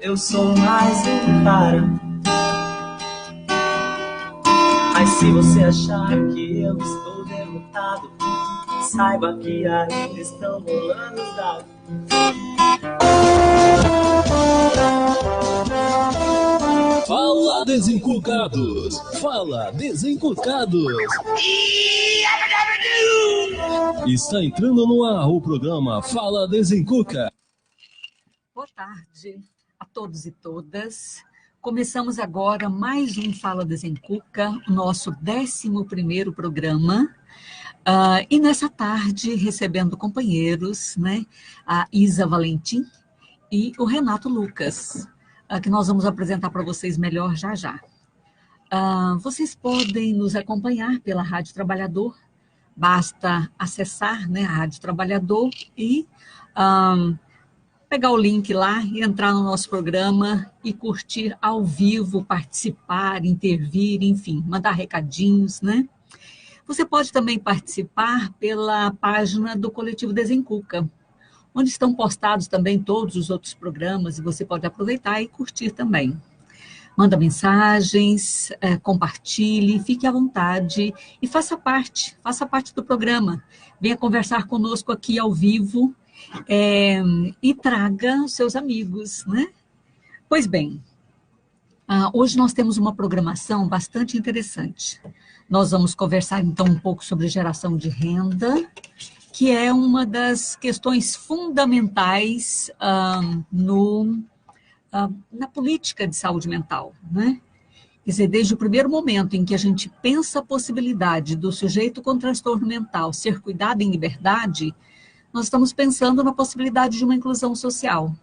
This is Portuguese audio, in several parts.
Eu sou mais um cara. Mas se você achar que eu estou derrotado, saiba que ainda estão rolando os dados. Fala, Desencucados! Fala, Desencucados! Está entrando no ar o programa Fala, Desencuca. Boa tarde a todos e todas. Começamos agora mais um Fala Desencuca, o nosso 11º programa. E nessa tarde, recebendo companheiros, né, a Isa Valentim e o Renato Lucas, que nós vamos apresentar para vocês melhor já já. Vocês podem nos acompanhar pela Rádio Trabalhador, basta acessar, né, a Rádio Trabalhador e pegar o link lá e entrar no nosso programa e curtir ao vivo, participar, intervir, enfim, mandar recadinhos, né? Você pode também participar pela página do Coletivo Desencuca, onde estão postados também todos os outros programas e você pode aproveitar e curtir também. Manda mensagens, compartilhe, fique à vontade e faça parte do programa. Venha conversar conosco aqui ao vivo e traga os seus amigos, né? Pois bem, hoje nós temos uma programação bastante interessante. Nós vamos conversar, então, um pouco sobre geração de renda, que é uma das questões fundamentais na política de saúde mental, né? Quer dizer, desde o primeiro momento em que a gente pensa a possibilidade do sujeito com transtorno mental ser cuidado em liberdade, nós estamos pensando na possibilidade de uma inclusão social.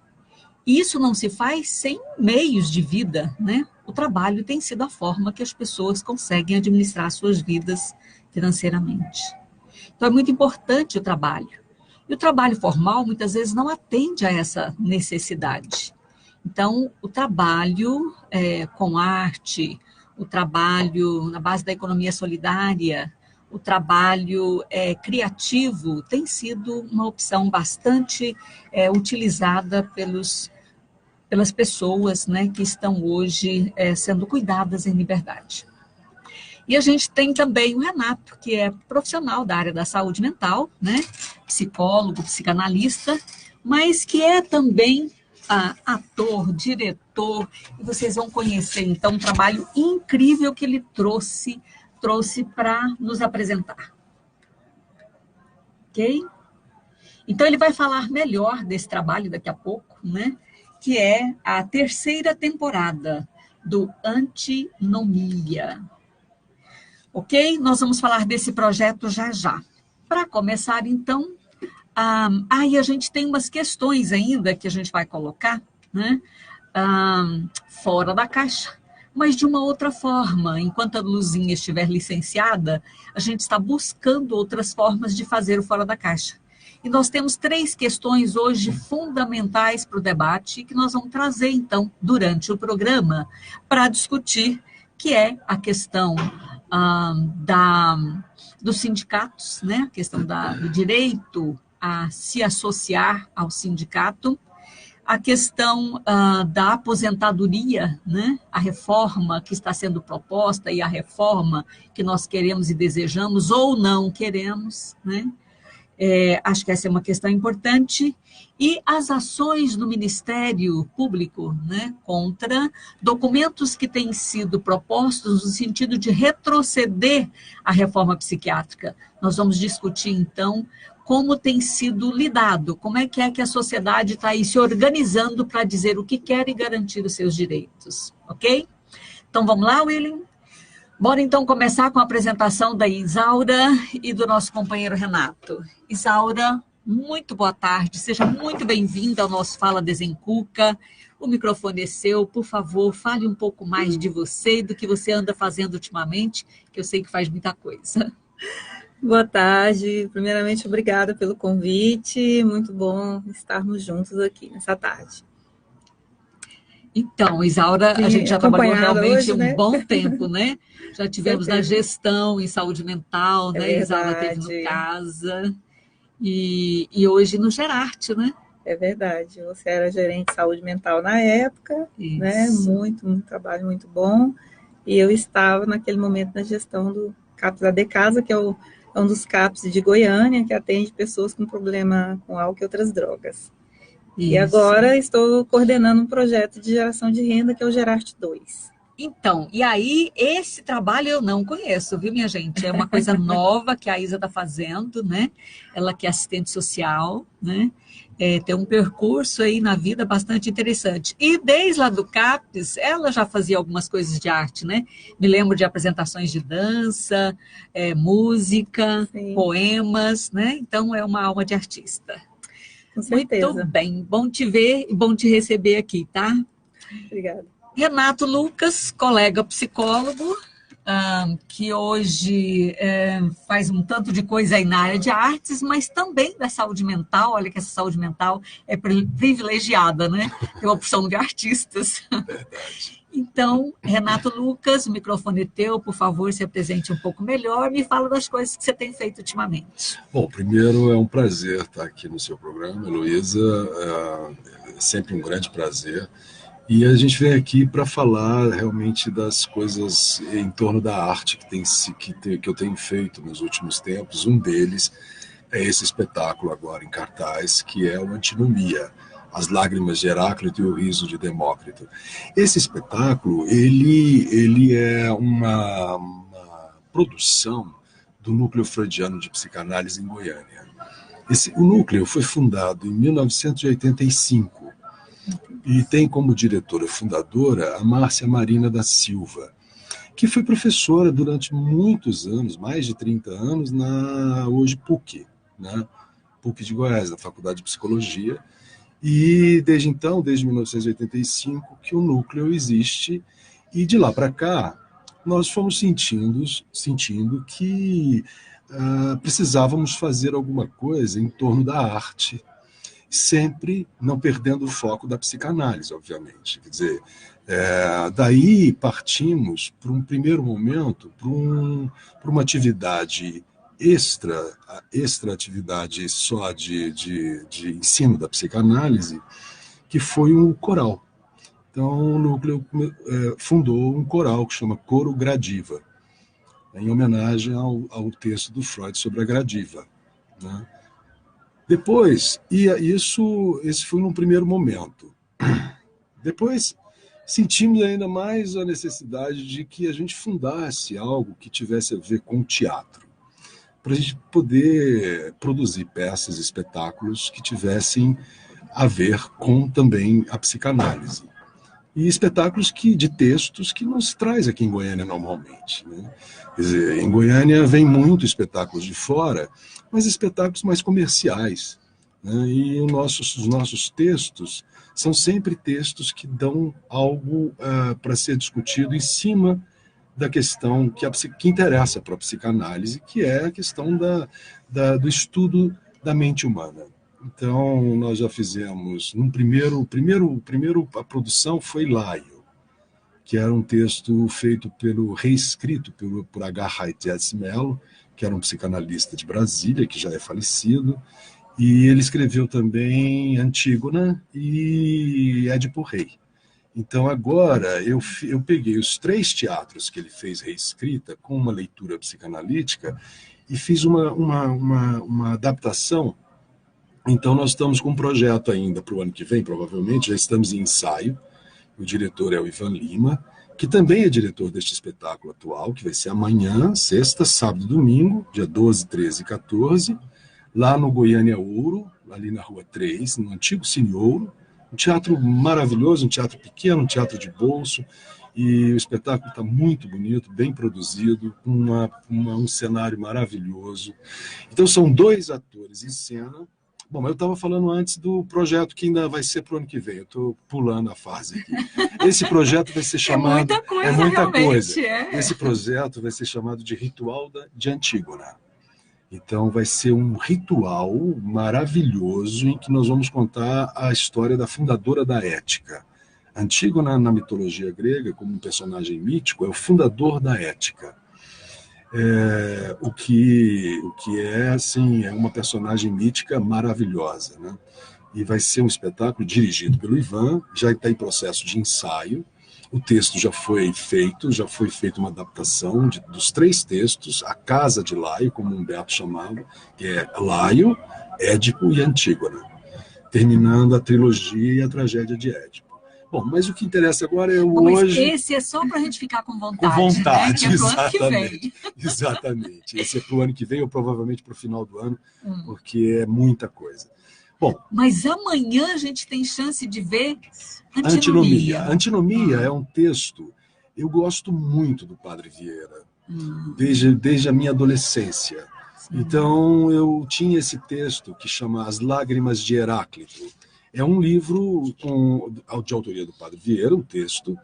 E isso não se faz sem meios de vida, né? O trabalho tem sido a forma que as pessoas conseguem administrar suas vidas financeiramente. Então, é muito importante o trabalho. E o trabalho formal, muitas vezes, não atende a essa necessidade. Então, o trabalho com arte, o trabalho na base da economia solidária, o trabalho criativo tem sido uma opção bastante utilizada pelas pessoas, né, que estão hoje sendo cuidadas em liberdade. E a gente tem também o Renato, que é profissional da área da saúde mental, né, psicólogo, psicanalista, mas que é também ator, diretor, e vocês vão conhecer, então, um trabalho incrível que ele trouxe para nos apresentar. Ok? Então, ele vai falar melhor desse trabalho daqui a pouco, né? Que é a 3ª temporada do Antinomia. Ok? Nós vamos falar desse projeto já já. Para começar, então, e a gente tem umas questões ainda que a gente vai colocar, né? Fora da caixa, mas de uma outra forma. Enquanto a Luzinha estiver licenciada, a gente está buscando outras formas de fazer o fora da caixa. E nós temos 3 questões hoje fundamentais para o debate que nós vamos trazer, então, durante o programa, para discutir, que é a questão dos sindicatos, né? A questão do direito a se associar ao sindicato, a questão da aposentadoria, né? A reforma que está sendo proposta e a reforma que nós queremos e desejamos ou não queremos, né? Acho que essa é uma questão importante, e as ações do Ministério Público, né, contra documentos que têm sido propostos no sentido de retroceder a reforma psiquiátrica. Nós vamos discutir, então, como tem sido lidado, como é que a sociedade está aí se organizando para dizer o que quer e garantir os seus direitos, ok? Então, vamos lá, William? Bora, então, começar com a apresentação da Isaura e do nosso companheiro Renato. Isaura, muito boa tarde, seja muito bem-vinda ao nosso Fala Desencuca. O microfone é seu, por favor, fale um pouco mais de você e do que você anda fazendo ultimamente, que eu sei que faz muita coisa. Boa tarde, primeiramente, obrigada pelo convite, muito bom estarmos juntos aqui nessa tarde. Então, Isaura, a gente já trabalhou realmente hoje, né? Um bom tempo, né? Já tivemos na gestão em saúde mental, né? Isaura teve no Casa, e hoje no Gerarte, né? É verdade. Você era gerente de saúde mental na época, né? Isso. Muito trabalho muito bom. E eu estava naquele momento na gestão do CAPS AD Casa, que é um dos CAPS de Goiânia, que atende pessoas com problema com álcool e outras drogas. E Isso. agora estou coordenando um projeto de geração de renda, que é o Gerarte 2. Então, e aí, esse trabalho eu não conheço, viu, minha gente? É uma coisa nova que a Isa está fazendo, né? Ela que é assistente social, né? Tem um percurso aí na vida bastante interessante. E desde lá do CAPES, ela já fazia algumas coisas de arte, né? Me lembro de apresentações de dança, música, Sim, poemas, né? Então, é uma alma de artista. com Muito certeza. bem, bom te ver e bom te receber aqui, tá? Obrigada. Renato Lucas, colega psicólogo, que hoje faz um tanto de coisa aí na área de artes, mas também da saúde mental. Olha que essa saúde mental é privilegiada, né? Tem uma opção de artistas. Verdade. Então, Renato Lucas, o microfone é teu, por favor, se apresente um pouco melhor, me fala das coisas que você tem feito ultimamente. Bom, primeiro é um prazer estar aqui no seu programa, Heloísa, é sempre um grande prazer. E a gente vem aqui para falar realmente das coisas em torno da arte que eu tenho feito nos últimos tempos. Um deles é esse espetáculo agora em cartaz, que é o Antinomia, As Lágrimas de Heráclito e o Riso de Demócrito. Esse espetáculo, ele é uma produção do Núcleo Freudiano de Psicanálise em Goiânia. O núcleo foi fundado em 1985 e tem como diretora fundadora a Márcia Marina da Silva, que foi professora durante muitos anos, mais de 30 anos, na hoje PUC, né? PUC de Goiás, na Faculdade de Psicologia. E desde então, desde 1985, que o núcleo existe, e de lá para cá, nós fomos sentindo que precisávamos fazer alguma coisa em torno da arte, sempre não perdendo o foco da psicanálise, obviamente. Quer dizer, daí partimos, para um primeiro momento, para uma atividade extra atividade só de ensino da psicanálise, que foi um coral. Então, o núcleo fundou um coral que chama Coro Gradiva, em homenagem ao texto do Freud sobre a gradiva, né? Depois, esse foi num primeiro momento. Depois, sentimos ainda mais a necessidade de que a gente fundasse algo que tivesse a ver com o teatro, para a gente poder produzir peças, espetáculos que tivessem a ver com também a psicanálise. E espetáculos de textos que não se traz aqui em Goiânia normalmente, né? Quer dizer, em Goiânia vem muito espetáculos de fora, mas espetáculos mais comerciais, né? E os nossos textos são sempre textos que dão algo para ser discutido em cima da questão que interessa para a psicanálise, que é a questão do estudo da mente humana. Então, nós já fizemos, a produção foi Laio, que era um texto feito reescrito por H. Haidt Mello, que era um psicanalista de Brasília, que já é falecido, e ele escreveu também Antígona e Édipo Rei. Então, agora, eu peguei os 3 teatros que ele fez reescrita, com uma leitura psicanalítica, e fiz uma adaptação. Então, nós estamos com um projeto ainda para o ano que vem, provavelmente, já estamos em ensaio. O diretor é o Ivan Lima, que também é diretor deste espetáculo atual, que vai ser amanhã, sexta, sábado e domingo, dia 12, 13 e 14, lá no Goiânia Ouro, ali na Rua 3, no antigo Cine Ouro. Um teatro maravilhoso, um teatro pequeno, um teatro de bolso, e o espetáculo está muito bonito, bem produzido, um cenário maravilhoso. Então, são 2 atores em cena. Bom, mas eu estava falando antes do projeto que ainda vai ser para o ano que vem. Eu estou pulando a fase aqui. Esse projeto vai ser chamado... É muita coisa. Esse projeto vai ser chamado de Ritual de Antígona. Então, vai ser um ritual maravilhoso em que nós vamos contar a história da fundadora da ética. Antígona, na mitologia grega, como um personagem mítico, é o fundador da ética. O que é, assim, é uma personagem mítica maravilhosa, né? e vai ser um espetáculo dirigido pelo Ivan, já está em processo de ensaio. O texto já foi feita uma adaptação dos 3 textos, A Casa de Laio, como Humberto chamava, que é Laio, Édipo e Antígona, terminando a trilogia e a tragédia de Édipo. Bom, mas o que interessa agora é o hoje... Mas esse é só para a gente ficar com vontade, com vontade, né? Que é pro ano que vem. Exatamente. Esse é para o ano que vem, ou provavelmente para o final do ano, porque é muita coisa. Bom, mas amanhã a gente tem chance de ver Antinomia. Antinomia é um texto, eu gosto muito do Padre Vieira, desde a minha adolescência. Sim. Então, eu tinha esse texto que chama As Lágrimas de Heráclito. É um livro de autoria do Padre Vieira, um texto,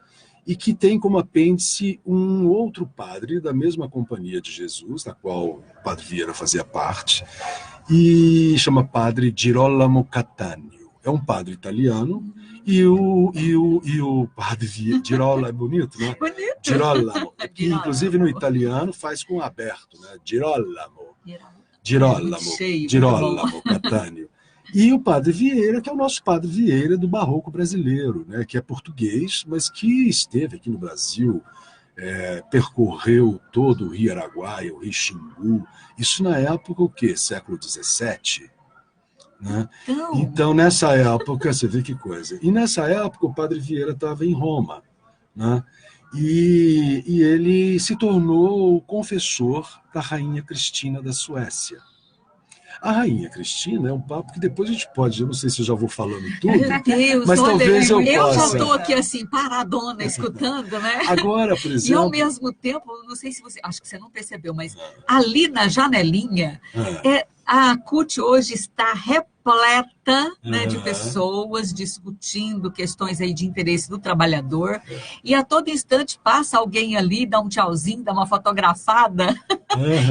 e que tem como apêndice um outro padre da mesma Companhia de Jesus, da qual o Padre Vieira fazia parte, e chama Padre Girolamo Cattaneo. É um padre italiano, e o Padre Girolamo é bonito, né? Bonito. Girolamo, que inclusive no italiano faz com aberto, né? Girolamo Cattaneo. E o Padre Vieira, que é o nosso Padre Vieira do barroco brasileiro, né? Que é português, mas que esteve aqui no Brasil, percorreu todo o Rio Araguaia, o Rio Xingu, isso na época o quê? Século XVII? Né? Então, nessa época, você vê que coisa. E nessa época o Padre Vieira estava em Roma, né? E ele se tornou o confessor da Rainha Cristina da Suécia. A Rainha Cristina é um papo que depois a gente pode, eu não sei se eu já vou falando tudo, Deus, mas talvez eu já possa. estou aqui assim, paradona, escutando, né? Agora, por exemplo... E ao mesmo tempo, não sei se você, acho que você não percebeu, mas ali na janelinha, a CUT hoje está repleta, né, de pessoas discutindo questões aí de interesse do trabalhador, e a todo instante passa alguém ali, dá um tchauzinho, dá uma fotografada.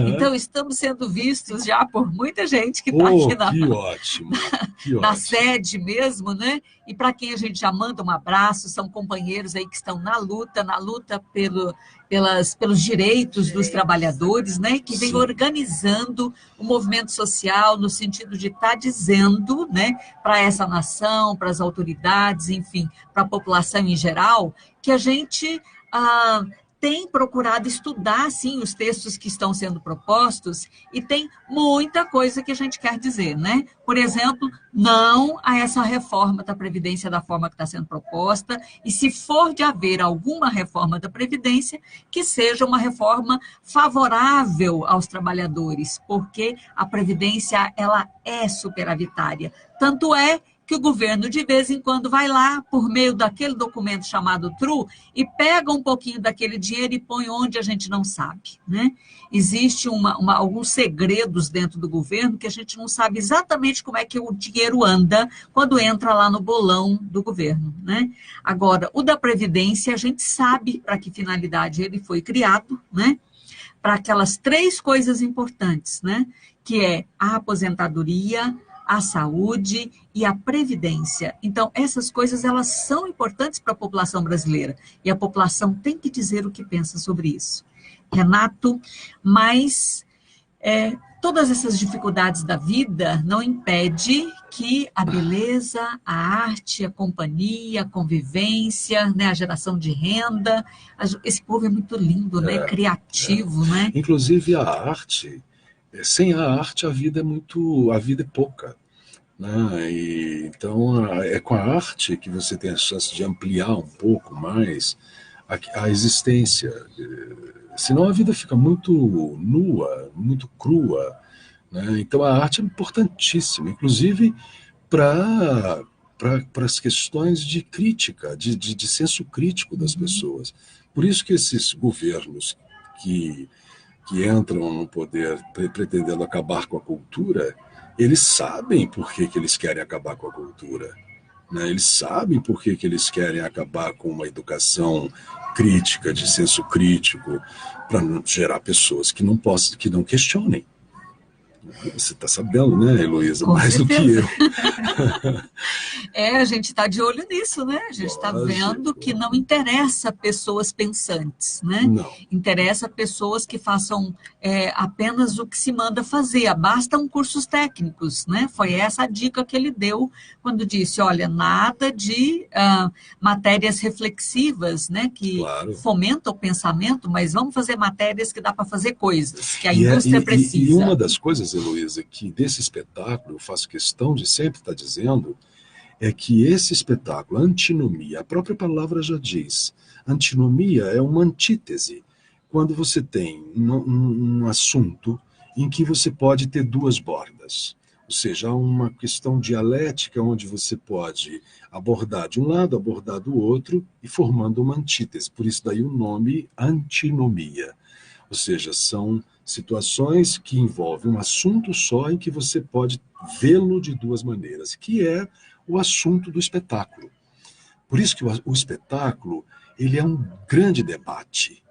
Então estamos sendo vistos já por muita gente que está aqui na sede mesmo, né? E para quem a gente já manda um abraço, são companheiros aí que estão na luta pelos direitos dos trabalhadores, né? Que vem organizando o movimento social no sentido de estar dizendo, né, para essa nação, para as autoridades, enfim, para a população em geral, que a gente tem procurado estudar, sim, os textos que estão sendo propostos, e tem muita coisa que a gente quer dizer, né? Por exemplo, não a essa reforma da Previdência da forma que está sendo proposta, e se for de haver alguma reforma da Previdência, que seja uma reforma favorável aos trabalhadores, porque a Previdência, ela é superavitária. Tanto é que o governo, de vez em quando, vai lá, por meio daquele documento chamado TRU, e pega um pouquinho daquele dinheiro e põe onde a gente não sabe, né? Existe alguns segredos dentro do governo que a gente não sabe exatamente como é que o dinheiro anda quando entra lá no bolão do governo, né? Agora, o da Previdência, a gente sabe para que finalidade ele foi criado, né? Para aquelas 3 coisas importantes, né? Que é a aposentadoria, a saúde e a previdência. Então, essas coisas, elas são importantes para a população brasileira, e a população tem que dizer o que pensa sobre isso. Renato, mas todas essas dificuldades da vida não impede que a beleza, a arte, a companhia, a convivência, né, a geração de renda, esse povo é muito lindo, né, criativo, né? Inclusive a arte... Sem a arte, a vida é pouca, né? Então, é com a arte que você tem a chance de ampliar um pouco mais a existência. Senão a vida fica muito nua, muito crua, né? Então, a arte é importantíssima, inclusive para as questões de crítica, de senso crítico das pessoas. Por isso que esses governos que entram no poder pretendendo acabar com a cultura, eles sabem por que eles querem acabar com a cultura, né? Eles sabem por que eles querem acabar com uma educação crítica, de senso crítico, para gerar pessoas que não questionem. Você está sabendo, né, Heloísa? Com Mais certeza. do que eu. A gente está de olho nisso, né? A gente está vendo que não interessa pessoas pensantes, né? Não. Interessa pessoas que façam apenas o que se manda fazer, bastam cursos técnicos, né? Foi essa a dica que ele deu quando disse, olha, nada de matérias reflexivas, né? Que fomentam o pensamento, mas vamos fazer matérias que dá para fazer coisas, que a indústria precisa. E uma das coisas, Heloísa, que desse espetáculo eu faço questão de sempre estar dizendo, é que esse espetáculo, antinomia, a própria palavra já diz, antinomia é uma antítese. Quando você tem um assunto em que você pode ter duas bordas, ou seja, há uma questão dialética onde você pode abordar de um lado, abordar do outro, e formando uma antítese. Por isso daí o nome antinomia. Ou seja, são situações que envolvem um assunto só em que você pode vê-lo de duas maneiras, que é o assunto do espetáculo. Por isso que o espetáculo ele é um grande debate.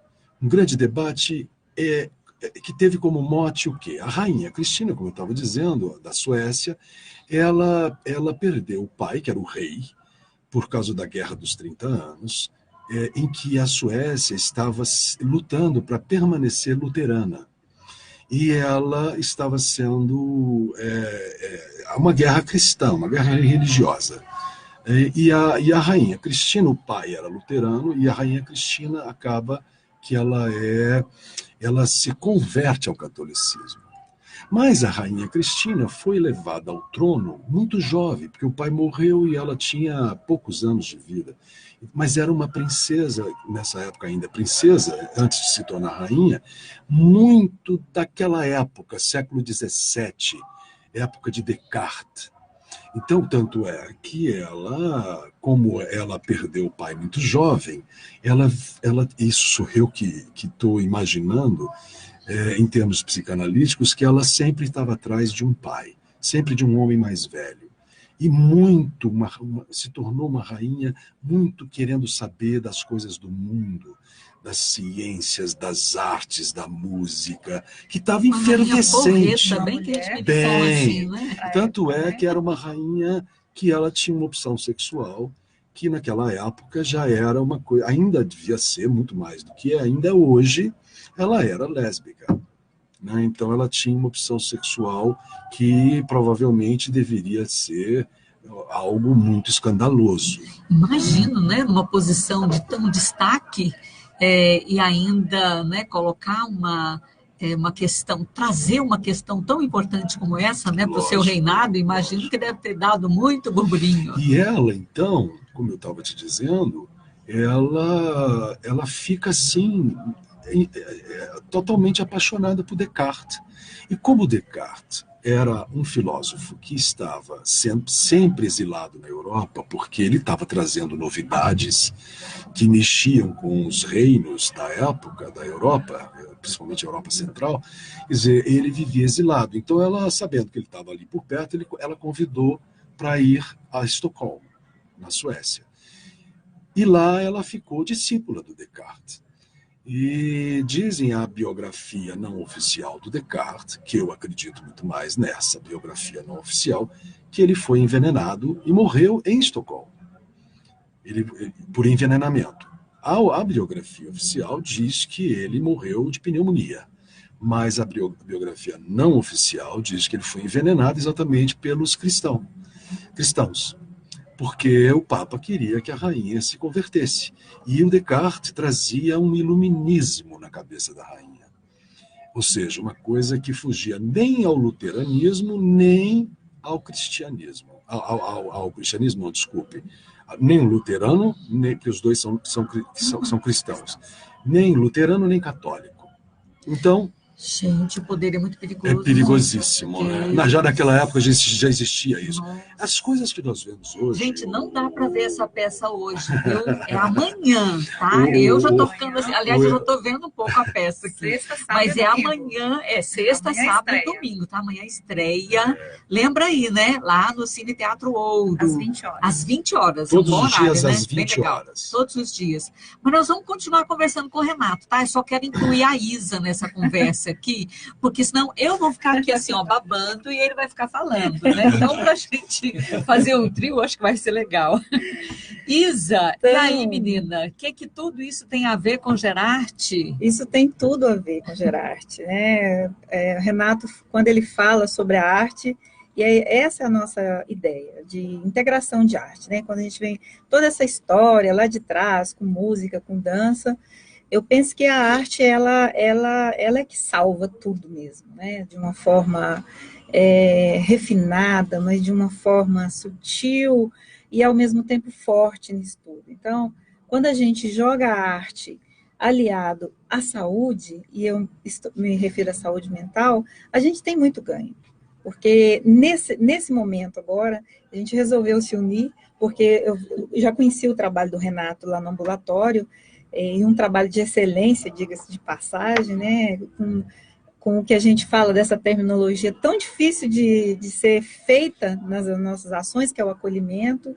Um grande debate que teve como mote o quê? A rainha Cristina, como eu estava dizendo, da Suécia, ela perdeu o pai, que era o rei, por causa da Guerra dos 30 Anos, em que a Suécia estava lutando para permanecer luterana. E ela estava sendo uma guerra cristã, uma guerra religiosa. E a rainha Cristina, o pai era luterano, e a rainha Cristina acaba que ela se converte ao catolicismo. Mas a rainha Cristina foi levada ao trono muito jovem, porque o pai morreu e ela tinha poucos anos de vida. Mas era uma princesa, nessa época ainda princesa, antes de se tornar rainha, muito daquela época, século XVII, época de Descartes. Então, tanto é que ela, como ela perdeu o pai muito jovem, isso sou eu que estou imaginando, em termos psicanalíticos, que ela sempre estava atrás de um pai, sempre de um homem mais velho. E se tornou uma rainha muito querendo saber das coisas do mundo, das ciências, das artes, da música, que estava efervescente. Bem, né? Tanto é que era uma rainha que ela tinha uma opção sexual, que naquela época já era uma coisa, ainda devia ser muito mais do que ainda hoje, ela era lésbica. Né? Então ela tinha uma opção sexual que provavelmente deveria ser algo muito escandaloso. Imagino, né, numa posição de tão destaque e ainda, né, colocar uma questão, trazer uma questão tão importante como essa, né, para o seu reinado, imagino que deve ter dado muito burburinho. E ela, então, como eu estava te dizendo, ela fica assim, totalmente apaixonada por Descartes. E como Descartes era um filósofo que estava sempre exilado na Europa, porque ele estava trazendo novidades que mexiam com os reinos da época da Europa, principalmente a Europa Central, quer dizer, ele vivia exilado. Então, ela, sabendo que ele estava ali por perto, ela convidou para ir a Estocolmo, na Suécia. E lá ela ficou discípula do Descartes. E dizem a biografia não oficial do Descartes, que eu acredito muito mais nessa biografia não oficial, que ele foi envenenado e morreu em Estocolmo, por envenenamento. A biografia oficial diz que ele morreu de pneumonia, mas a biografia não oficial diz que ele foi envenenado exatamente pelos cristãos. Porque o Papa queria que a rainha se convertesse. E o Descartes trazia um iluminismo na cabeça da rainha. Ou seja, uma coisa que fugia nem ao luteranismo, nem ao cristianismo. Ao cristianismo, não, desculpe. Nem luterano, nem, porque os dois são cristãos. Nem luterano, nem católico. Então, gente, o poder é muito perigoso. É perigosíssimo, né? Já naquela época já existia isso. Nossa. As coisas que nós vemos hoje... Gente, não dá para ver essa peça hoje, viu? É amanhã, tá? Eu já estou ficando assim... Aliás, eu já estou vendo um pouco a peça aqui. Sexta, sábado mas é domingo. Amanhã, sexta, Amanhã sábado estreia. e domingo, tá? Amanhã estreia. Lembra aí, né? Lá no Cine Teatro Ouro. Às 20 horas. Às 20 horas. Todos é um bom os dias horário, né? às 20 Bem legal. horas. Todos os dias. Mas nós vamos continuar conversando com o Renato, tá? Eu só quero incluir a Isa nessa conversa conversa aqui, porque senão eu vou ficar aqui assim, ó, babando e ele vai ficar falando, né? Então, para a gente fazer um trio, acho que vai ser legal. Isa, Então, e aí, menina, o que tudo isso tem a ver com Gerarte? Isso tem tudo a ver com Gerarte, né? Renato, quando ele fala sobre a arte, e essa é a nossa ideia de integração de arte, né? Quando a gente vem toda essa história lá de trás, com música, com dança, eu penso que a arte, ela é que salva tudo mesmo, né? De uma forma refinada, mas de uma forma sutil e, ao mesmo tempo, forte nisso tudo. Então, quando a gente joga a arte aliado à saúde, e eu me refiro à saúde mental, a gente tem muito ganho. Porque nesse momento agora, a gente resolveu se unir, porque eu já conheci o trabalho do Renato lá no ambulatório, e um trabalho de excelência, diga-se de passagem, né, com o que a gente fala dessa terminologia tão difícil de ser feita nas nossas ações, que é o acolhimento.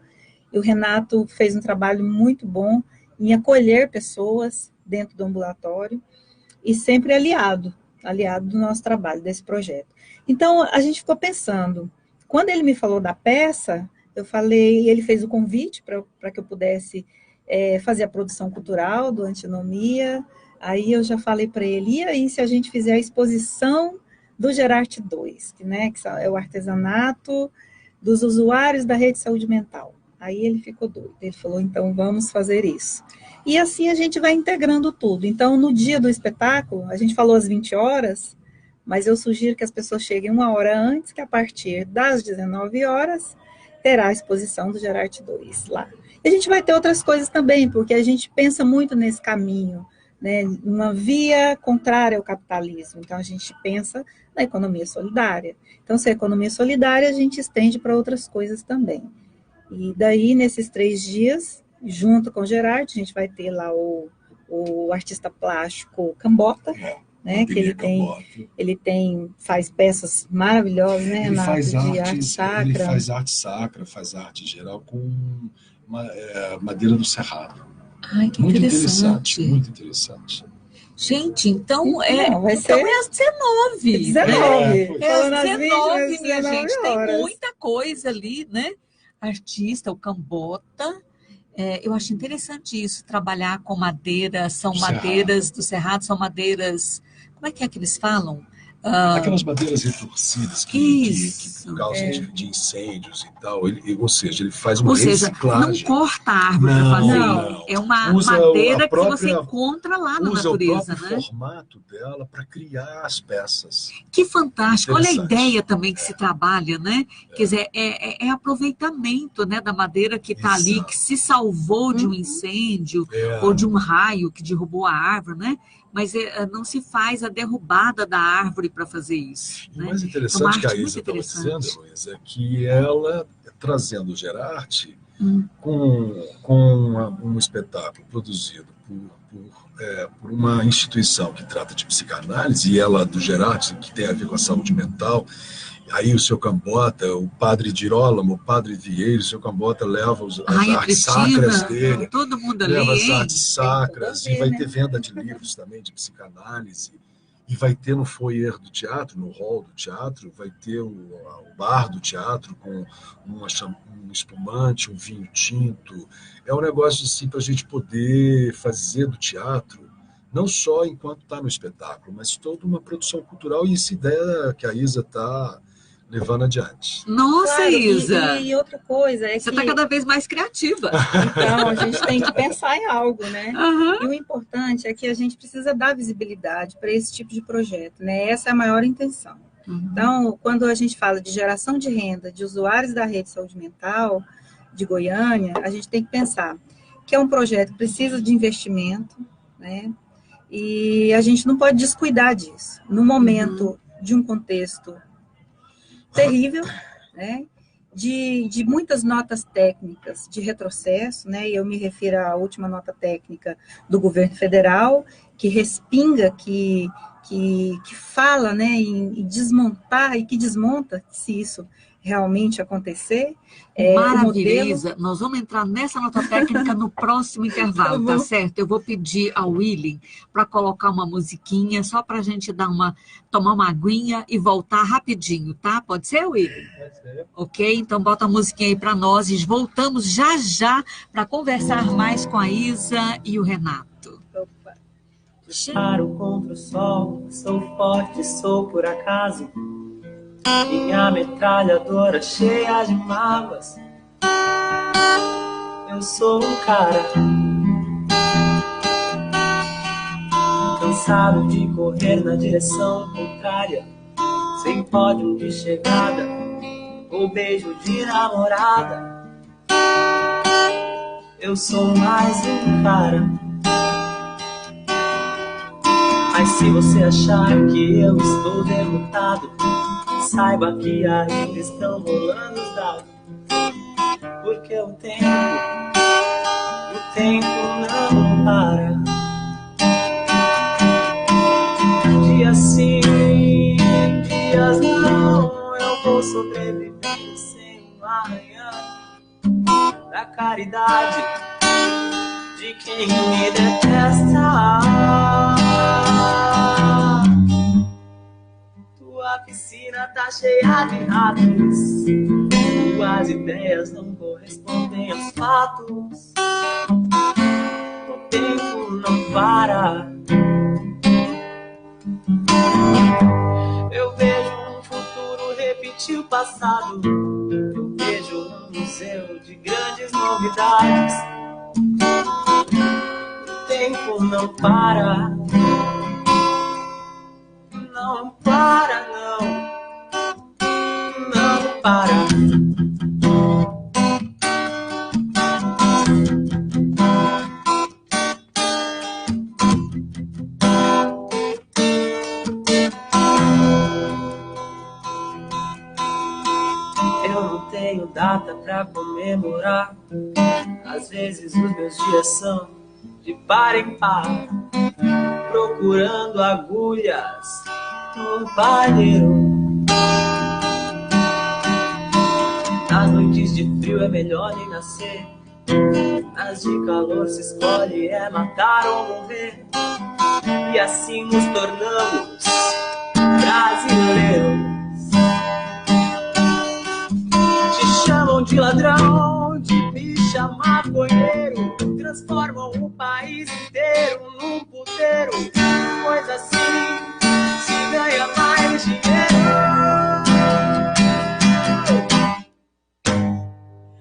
E o Renato fez um trabalho muito bom em acolher pessoas dentro do ambulatório, e sempre aliado do nosso trabalho, desse projeto. Então, a gente ficou pensando, quando ele me falou da peça, eu falei, ele fez o convite para que eu pudesse fazer a produção cultural do Antinomia, aí eu já falei para ele, e aí se a gente fizer a exposição do Gerarte 2, que é o artesanato dos usuários da rede de saúde mental. Aí ele ficou doido, ele falou, então vamos fazer isso. E assim a gente vai integrando tudo. Então, no dia do espetáculo, a gente falou às 20 horas, mas eu sugiro que as pessoas cheguem 1 hora antes, que a partir das 19 horas terá a exposição do Gerarte 2 lá. E a gente vai ter outras coisas também, porque a gente pensa muito nesse caminho, né, uma via contrária ao capitalismo. Então, a gente pensa na economia solidária. Então, se é economia solidária, a gente estende para outras coisas também. E daí, nesses 3 dias, junto com o Gerarte, a gente vai ter lá o artista plástico Cambota, né, que ele faz peças maravilhosas, né, Renato, de arte sacra. Ele faz arte sacra, faz arte geral com madeira do cerrado. Ai, que muito interessante. Muito interessante. Gente, então vai ser às 19. 19. Às 19, minha gente. Horas. Tem muita coisa ali, né? Artista, o Cambota. Eu acho interessante isso, trabalhar com madeira, são madeiras do cerrado, são madeiras, como é que eles falam? Aquelas madeiras retorcidas que por causa de incêndios e tal, ou seja, ele faz uma reciclagem. Não corta a árvore para fazer, não. É uma madeira que você encontra lá na natureza, usa o próprio formato dela para criar as peças. Que fantástico, olha a ideia também que se trabalha, né? Quer dizer, é aproveitamento, né, da madeira que está ali, que se salvou de um incêndio ou de um raio que derrubou a árvore, né? Mas não se faz a derrubada da árvore para fazer isso. Né? O mais interessante que a Isa estava dizendo, Luísa, é que ela, trazendo o Gerarte com um espetáculo produzido por uma instituição que trata de psicanálise, e ela do Gerarte, que tem a ver com a saúde mental, aí o seu Cambota, o padre Girolamo, o padre Vieira, o seu Cambota leva as artes sacras dele, todo mundo leva ali, as artes sacras, e vai ter venda de livros também de psicanálise, e vai ter no foyer do teatro, no hall do teatro, vai ter o bar do teatro com um espumante, um vinho tinto. É um negócio assim para a gente poder fazer do teatro, não só enquanto está no espetáculo, mas toda uma produção cultural, e essa ideia que a Isa está levando adiante. Nossa, claro, Isa! E outra coisa é você está cada vez mais criativa. Então, a gente tem que pensar em algo, né? E o importante é que a gente precisa dar visibilidade para esse tipo de projeto, né? Essa é a maior intenção. Então, quando a gente fala de geração de renda de usuários da rede de saúde mental de Goiânia, a gente tem que pensar que é um projeto que precisa de investimento, né? E a gente não pode descuidar disso. No momento de um contexto terrível, né? De muitas notas técnicas de retrocesso, né? E eu me refiro à última nota técnica do governo federal, que respinga, que fala, né, em desmontar, e que desmonta, se isso realmente acontecer. Maravilhosa. Nós vamos entrar nessa nota técnica no próximo intervalo, tá certo? Eu vou pedir ao Willy para colocar uma musiquinha, só para a gente tomar uma aguinha e voltar rapidinho, tá? Pode ser, Willy? Pode ser. Ok, então bota a musiquinha aí para nós e voltamos já para conversar mais com a Isa e o Renato. Opa. Disparo contra o sol, sou forte, sou por acaso. Minha metralhadora cheia de mágoas. Eu sou um cara cansado de correr na direção contrária, sem pódio de chegada ou beijo de namorada. Eu sou mais um cara. Mas se você achar que eu estou derrotado, saiba que ainda estão rolando os dados. Porque o tempo não para. Dias sim, dias não, eu vou sobrevivendo sem um arranhão da caridade de quem me detesta. Tua piscina tá cheia de ratos, tuas ideias não correspondem aos fatos. O tempo não para. Eu vejo um futuro repetir o passado. Eu vejo um museu de grandes novidades. O tempo não para. Não para, não para. Eu não tenho data pra comemorar. Às vezes os meus dias são de par em par, procurando agulhas no palheiro. Nas noites de frio é melhor nem nascer, nas de calor se escolhe é matar ou morrer. E assim nos tornamos brasileiros. Te chamam de ladrão, de bicha, maconheiro, transformam o país inteiro num puteiro. Pois assim se ganha mais dinheiro.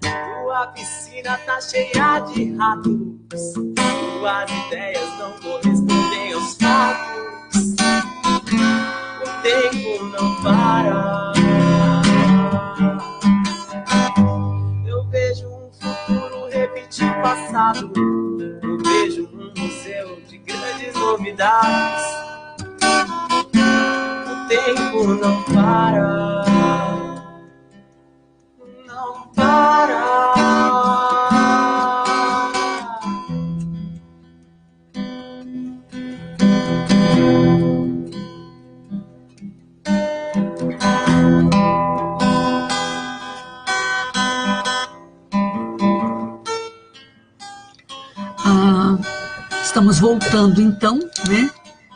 Tua piscina tá cheia de ratos, tuas ideias não correspondem aos fatos. O tempo não para. Eu vejo um futuro repetir o passado. Eu vejo um museu de grandes novidades. O tempo não para. Não para. Estamos voltando então, né,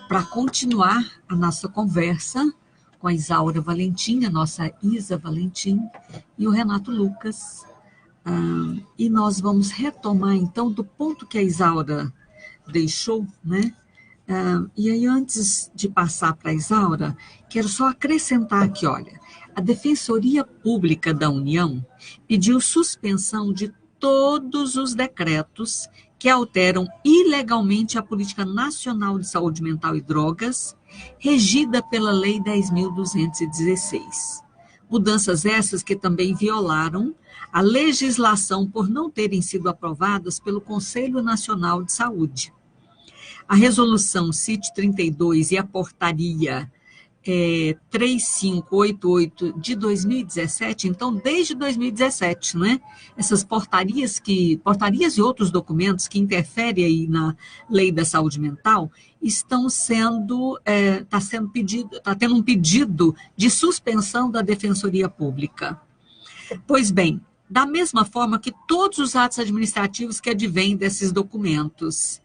para continuar a nossa conversa com a Isaura Valentim, a nossa Isa Valentim e o Renato Lucas. E nós vamos retomar então do ponto que a Isaura deixou, né? E aí, antes de passar para a Isaura, quero só acrescentar aqui, olha, a Defensoria Pública da União pediu suspensão de todos os decretos que alteram ilegalmente a Política Nacional de Saúde Mental e Drogas, regida pela Lei 10.216. Mudanças essas que também violaram a legislação por não terem sido aprovadas pelo Conselho Nacional de Saúde. A resolução CIT 32 e a portaria 3588 de 2017, então desde 2017, né? Essas portarias e outros documentos que interferem aí na lei da saúde mental estão está tendo um pedido de suspensão da Defensoria Pública. Pois bem, da mesma forma que todos os atos administrativos que advêm desses documentos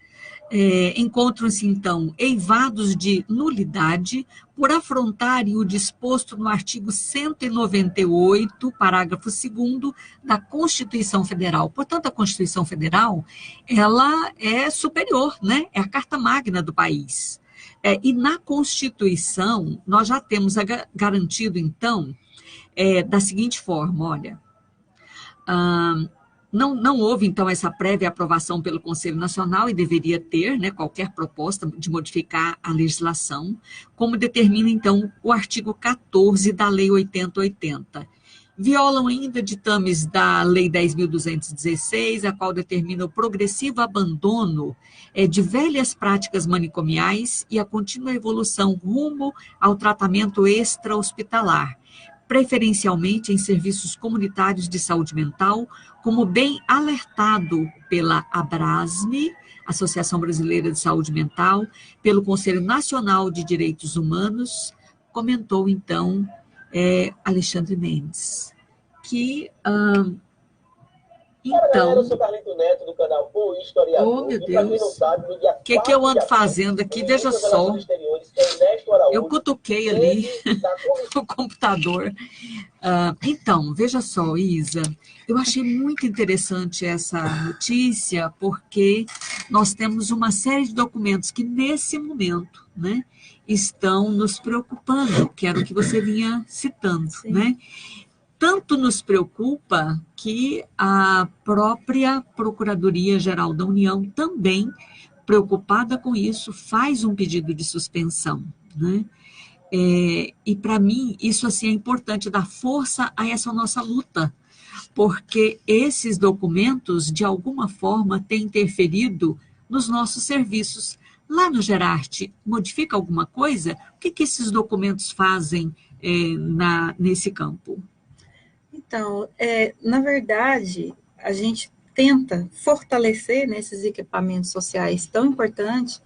encontram-se, então, eivados de nulidade por afrontarem o disposto no artigo 198, parágrafo 2º, da Constituição Federal. Portanto, a Constituição Federal, ela é superior, né? É a carta magna do país. E na Constituição, nós já temos garantido, então, da seguinte forma, olha, não houve, então, essa prévia aprovação pelo Conselho Nacional, e deveria ter, né, qualquer proposta de modificar a legislação, como determina, então, o artigo 14 da Lei 8080. Violam ainda ditames da Lei 10.216, a qual determina o progressivo abandono de velhas práticas manicomiais e a contínua evolução rumo ao tratamento extra-hospitalar, preferencialmente em serviços comunitários de saúde mental, como bem alertado pela ABRASME, Associação Brasileira de Saúde Mental, pelo Conselho Nacional de Direitos Humanos, comentou, então, Alexandre Mendes, que, então... Eu sou Carlito Neto, do canal O Historiador. Oh, meu Deus, o que eu ando fazendo aqui? Veja só, eu cutuquei ali no computador. Então, veja só, Isa, eu achei muito interessante essa notícia, porque nós temos uma série de documentos que, nesse momento, né, estão nos preocupando, que era o que você vinha citando, sim, né? Tanto nos preocupa que a própria Procuradoria-Geral da União também, preocupada com isso, faz um pedido de suspensão, né? E para mim, isso assim, é importante dar força a essa nossa luta, porque esses documentos, de alguma forma, têm interferido nos nossos serviços. Lá no Gerarte, modifica alguma coisa? O que esses documentos fazem nesse campo? Então, na verdade, a gente tenta fortalecer nesses equipamentos sociais tão importantes,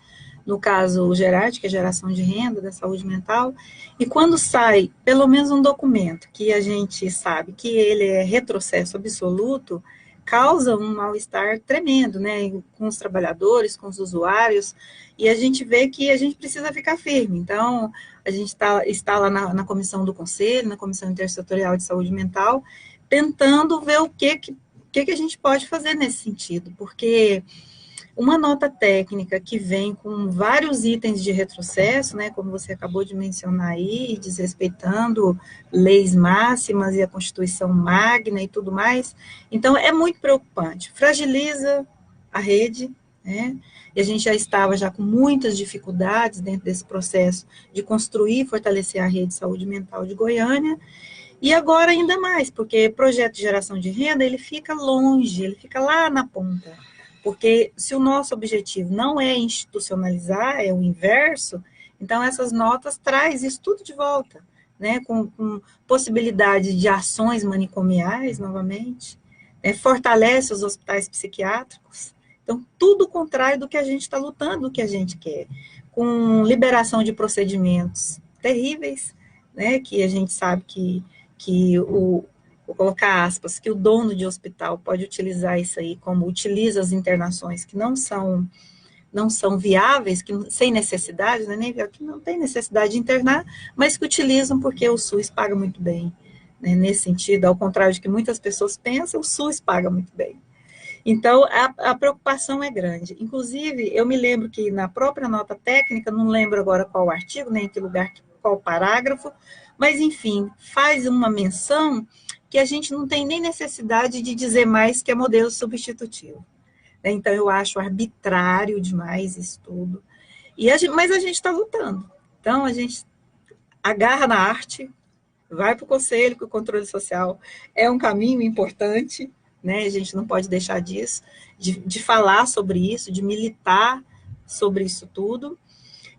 no caso o Gerarte, que é geração de renda, da saúde mental, e quando sai pelo menos um documento que a gente sabe que ele é retrocesso absoluto, causa um mal-estar tremendo, né, com os trabalhadores, com os usuários, e a gente vê que a gente precisa ficar firme. Então, a gente está lá na comissão do Conselho, na Comissão Intersetorial de Saúde Mental, tentando ver o que a gente pode fazer nesse sentido, porque uma nota técnica que vem com vários itens de retrocesso, né, como você acabou de mencionar aí, desrespeitando leis máximas e a Constituição Magna e tudo mais, então é muito preocupante, fragiliza a rede, né, e a gente já estava com muitas dificuldades dentro desse processo de construir e fortalecer a rede de saúde mental de Goiânia, e agora ainda mais, porque projeto de geração de renda, ele fica longe, ele fica lá na ponta. Porque se o nosso objetivo não é institucionalizar, é o inverso, então essas notas traz isso tudo de volta, né, com possibilidade de ações manicomiais, novamente, né, fortalece os hospitais psiquiátricos, então tudo o contrário do que a gente está lutando, do que a gente quer, com liberação de procedimentos terríveis, né, que a gente sabe que vou colocar aspas, que o dono de hospital pode utilizar isso aí, como utiliza as internações que não são viáveis, que sem necessidade, não é nem que não tem necessidade de internar, mas que utilizam porque o SUS paga muito bem, né? Nesse sentido, ao contrário de que muitas pessoas pensam, o SUS paga muito bem. Então, a preocupação é grande. Inclusive, eu me lembro que na própria nota técnica, não lembro agora qual artigo, nem em que lugar, qual parágrafo, mas, enfim, faz uma menção que a gente não tem nem necessidade de dizer mais que é modelo substitutivo. Então, eu acho arbitrário demais isso tudo. Mas a gente está lutando. Então, a gente agarra na arte, vai para o Conselho, que o controle social é um caminho importante, né? A gente não pode deixar disso, de falar sobre isso, de militar sobre isso tudo.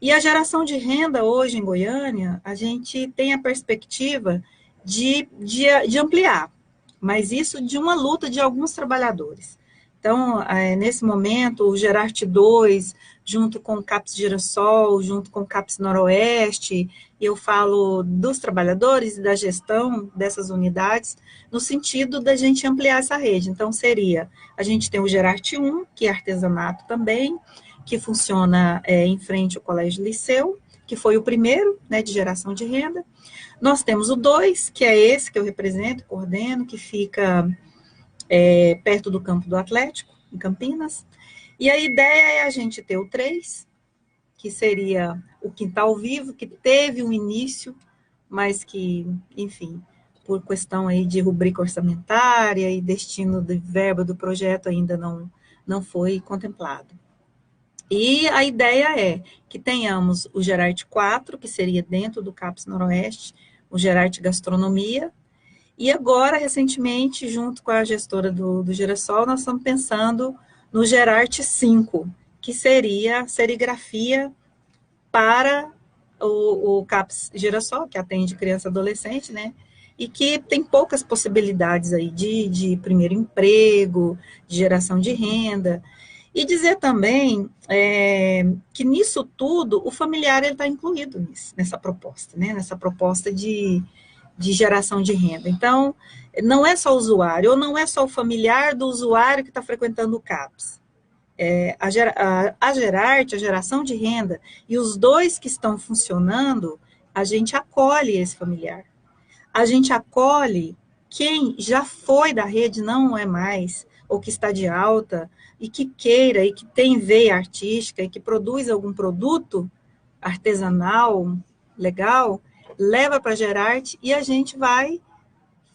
E a geração de renda hoje em Goiânia, a gente tem a perspectiva de ampliar, mas isso de uma luta de alguns trabalhadores. Então, nesse momento, o Gerarte 2, junto com o CAPS Girassol, junto com o CAPS Noroeste, eu falo dos trabalhadores e da gestão dessas unidades, no sentido da gente ampliar essa rede. Então, a gente tem o Gerarte 1, que é artesanato também, que funciona em frente ao Colégio Liceu, que foi o primeiro, né, de geração de renda. Nós temos o 2, que é esse que eu represento, coordeno, que fica perto do Campo do Atlético, em Campinas. E a ideia é a gente ter o 3, que seria o Quintal Vivo, que teve um início, mas que, enfim, por questão aí de rubrica orçamentária e destino de verba do projeto ainda não foi contemplado. E a ideia é que tenhamos o Gerarte 4, que seria dentro do CAPS Noroeste, o Gerarte Gastronomia, e agora, recentemente, junto com a gestora do Girassol, nós estamos pensando no Gerarte 5, que seria serigrafia para o CAPS Girassol, que atende criança e adolescente, né? E que tem poucas possibilidades aí de primeiro emprego, de geração de renda. E dizer também que nisso tudo, o familiar está incluído nessa proposta, né? Nessa proposta de geração de renda. Então, não é só o usuário, ou não é só o familiar do usuário que está frequentando o CAPS. A Gerarte, a geração de renda, e os 2 que estão funcionando, a gente acolhe esse familiar. A gente acolhe quem já foi da rede, não é mais, ou que está de alta, e que queira, e que tem veia artística, e que produz algum produto artesanal, legal, leva para a Gerarte e a gente vai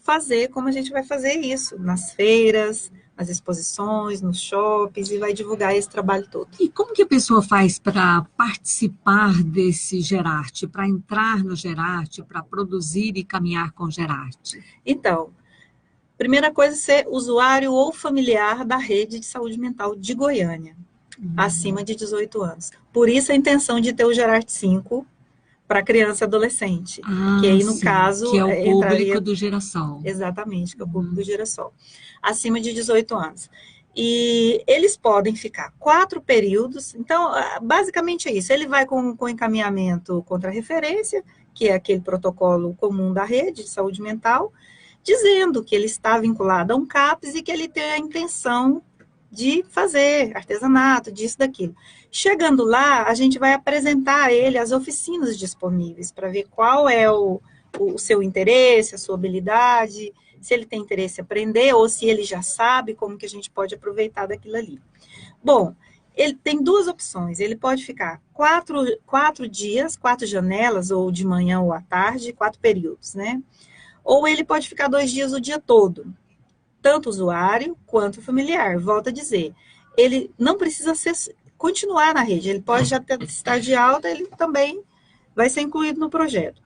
fazer como a gente vai fazer isso, nas feiras, nas exposições, nos shoppings, e vai divulgar esse trabalho todo. E como que a pessoa faz para participar desse Gerarte, para entrar no Gerarte, para produzir e caminhar com o Gerarte? Então, primeira coisa é ser usuário ou familiar da rede de saúde mental de Goiânia, acima de 18 anos. Por isso a intenção de ter o Gerarte 5, para criança e adolescente, que aí no caso... Que é o público do Girassol. Exatamente, que é o público do Girassol, acima de 18 anos. E eles podem ficar 4 períodos, então, basicamente é isso, ele vai com encaminhamento contra a referência, que é aquele protocolo comum da rede de saúde mental, dizendo que ele está vinculado a um CAPS e que ele tem a intenção de fazer artesanato, disso, daquilo. Chegando lá, a gente vai apresentar a ele as oficinas disponíveis, para ver qual é o seu interesse, a sua habilidade, se ele tem interesse em aprender, ou se ele já sabe como que a gente pode aproveitar daquilo ali. Bom, ele tem 2 opções, ele pode ficar 4 dias, 4 janelas, ou de manhã ou à tarde, 4 períodos, né? Ou ele pode ficar 2 dias o dia todo, tanto usuário quanto familiar. Volto a dizer, ele não precisa continuar na rede, ele pode já estar de alta, ele também vai ser incluído no projeto.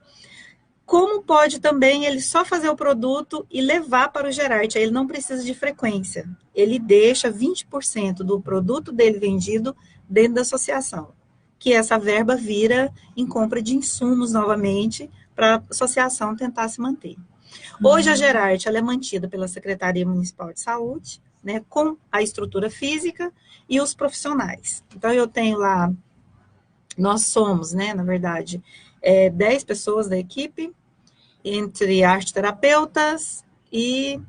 Como pode também ele só fazer o produto e levar para o Gerarte, aí ele não precisa de frequência, ele deixa 20% do produto dele vendido dentro da associação, que essa verba vira em compra de insumos novamente, para a associação tentar se manter. Hoje a Gerarte ela é mantida pela Secretaria Municipal de Saúde, né, com a estrutura física e os profissionais. Então eu tenho lá, nós somos, né, na verdade, 10 pessoas da equipe, entre arte-terapeutas e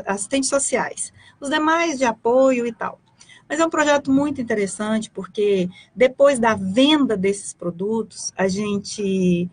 assistentes sociais. Os demais de apoio e tal. Mas é um projeto muito interessante, porque depois da venda desses produtos, a gente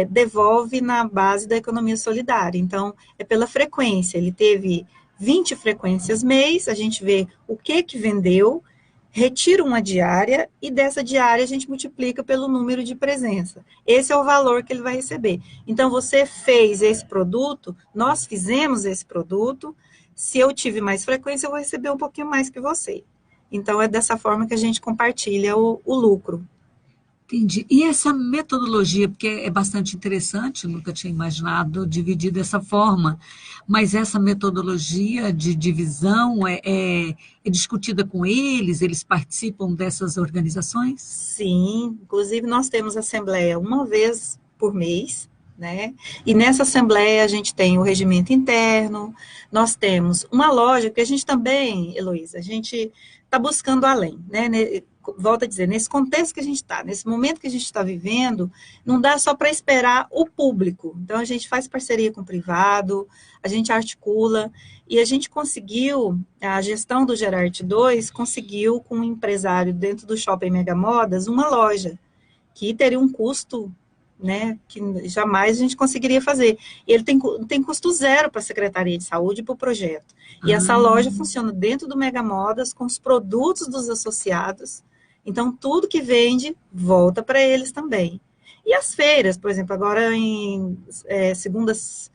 devolve na base da economia solidária. Então, é pela frequência. Ele teve 20 frequências mês, a gente vê o que vendeu, retira uma diária, e dessa diária a gente multiplica pelo número de presença. Esse é o valor que ele vai receber. Então, você fez esse produto, nós fizemos esse produto, se eu tive mais frequência, eu vou receber um pouquinho mais que você. Então, é dessa forma que a gente compartilha o lucro. Entendi. E essa metodologia, porque é bastante interessante, nunca tinha imaginado dividir dessa forma, mas essa metodologia de divisão é discutida com eles participam dessas organizações? Sim, inclusive nós temos assembleia uma vez por mês, né? E nessa assembleia a gente tem o regimento interno, nós temos uma loja, que a gente também, Heloísa, a gente está buscando além, né? Volto a dizer, nesse contexto que a gente está, nesse momento que a gente está vivendo, não dá só para esperar o público. Então, a gente faz parceria com o privado, a gente articula, e a gente conseguiu, a gestão do Gerarte 2 conseguiu, com um empresário dentro do Shopping Mega Modas, uma loja, que teria um custo, né, que jamais a gente conseguiria fazer. E ele tem custo zero para a Secretaria de Saúde e para o projeto. E essa loja funciona dentro do Mega Modas, com os produtos dos associados. Então, tudo que vende, volta para eles também. E as feiras, por exemplo, agora em segundas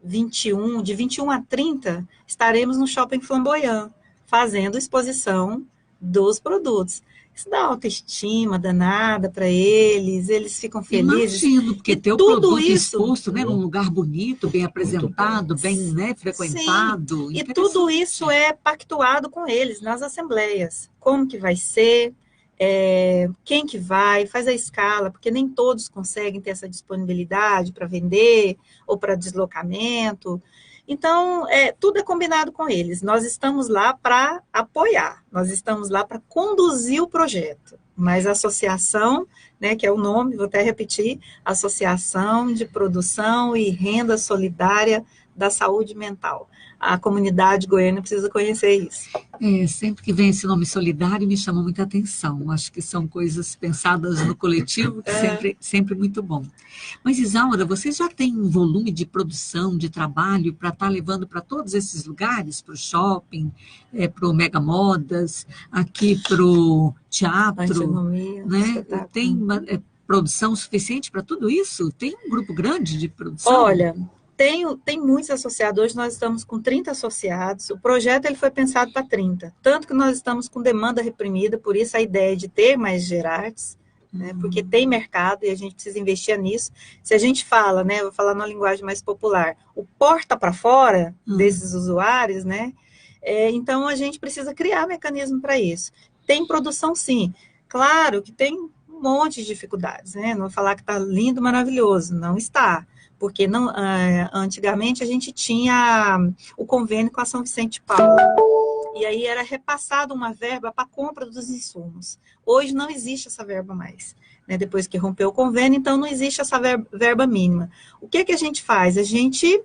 21, de 21 a 30, estaremos no Shopping Flamboyant, fazendo exposição dos produtos. Isso dá autoestima danada para eles ficam felizes. Imagino, porque e ter o tudo produto isso, exposto, né, num lugar bonito, bem apresentado, bem, né, frequentado. Sim, e tudo isso é pactuado com eles nas assembleias. Como que vai ser, quem que vai, faz a escala, porque nem todos conseguem ter essa disponibilidade para vender ou para deslocamento. Então, tudo é combinado com eles. Nós estamos lá para apoiar, nós estamos lá para conduzir o projeto. Mas a associação, né, que é o nome, vou até repetir, Associação de Produção e Renda Solidária da Saúde Mental. A comunidade goiana precisa conhecer isso. Sempre que vem esse nome solidário, me chama muita atenção. Acho que são coisas pensadas no coletivo, que sempre muito bom. Mas, Isaura, você já tem um volume de produção, de trabalho, para estar levando para todos esses lugares, para o shopping, para o Mega Modas, aqui para o teatro, né? Tem produção suficiente para tudo isso? Tem um grupo grande de produção? Olha, tem muitos associados, hoje nós estamos com 30 associados, o projeto ele foi pensado para 30, tanto que nós estamos com demanda reprimida, por isso a ideia de ter mais Gerartes, né, porque tem mercado e a gente precisa investir nisso. Se a gente fala, né, vou falar numa linguagem mais popular, o porta para fora desses usuários, né, então a gente precisa criar mecanismo para isso. Tem produção sim, claro que tem um monte de dificuldades, né, não vou falar que está lindo, maravilhoso, não está. Porque antigamente a gente tinha o convênio com a São Vicente de Paulo, e aí era repassada uma verba para a compra dos insumos. Hoje não existe essa verba mais, né? Depois que rompeu o convênio, então não existe essa verba mínima. O que a gente faz? A gente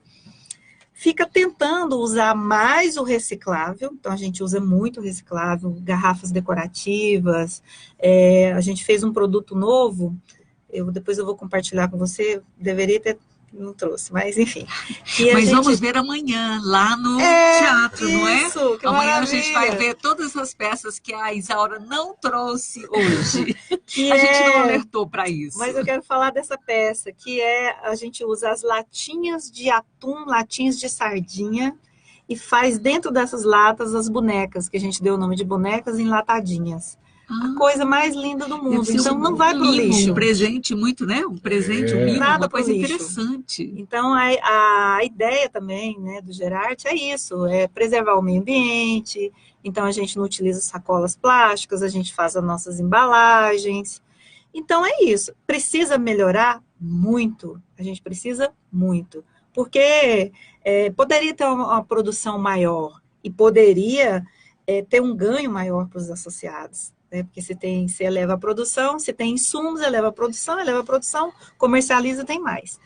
fica tentando usar mais o reciclável, então a gente usa muito o reciclável, garrafas decorativas, a gente fez um produto novo, depois eu vou compartilhar com você, deveria ter, não trouxe, mas enfim. Mas vamos ver amanhã, lá no teatro, não é? Isso, que amanhã maravilha. A gente vai ver todas as peças que a Isaura não trouxe hoje. Que a gente não alertou para isso. Mas eu quero falar dessa peça, que a gente usa as latinhas de atum, latinhas de sardinha, e faz dentro dessas latas as bonecas, que a gente deu o nome de bonecas enlatadinhas. A coisa mais linda do mundo. Então, não vai para o lixo. Um presente muito, né? Um presente, um mimo, nada uma coisa lixo. Interessante. Então, a ideia também, né, do Gerarte é isso, é preservar o meio ambiente. Então, a gente não utiliza sacolas plásticas, a gente faz as nossas embalagens. Então, é isso. Precisa melhorar muito. A gente precisa muito. Porque poderia ter uma produção maior e poderia ter um ganho maior para os associados. Porque se eleva a produção, se tem insumos, eleva a produção, comercializa, tem mais.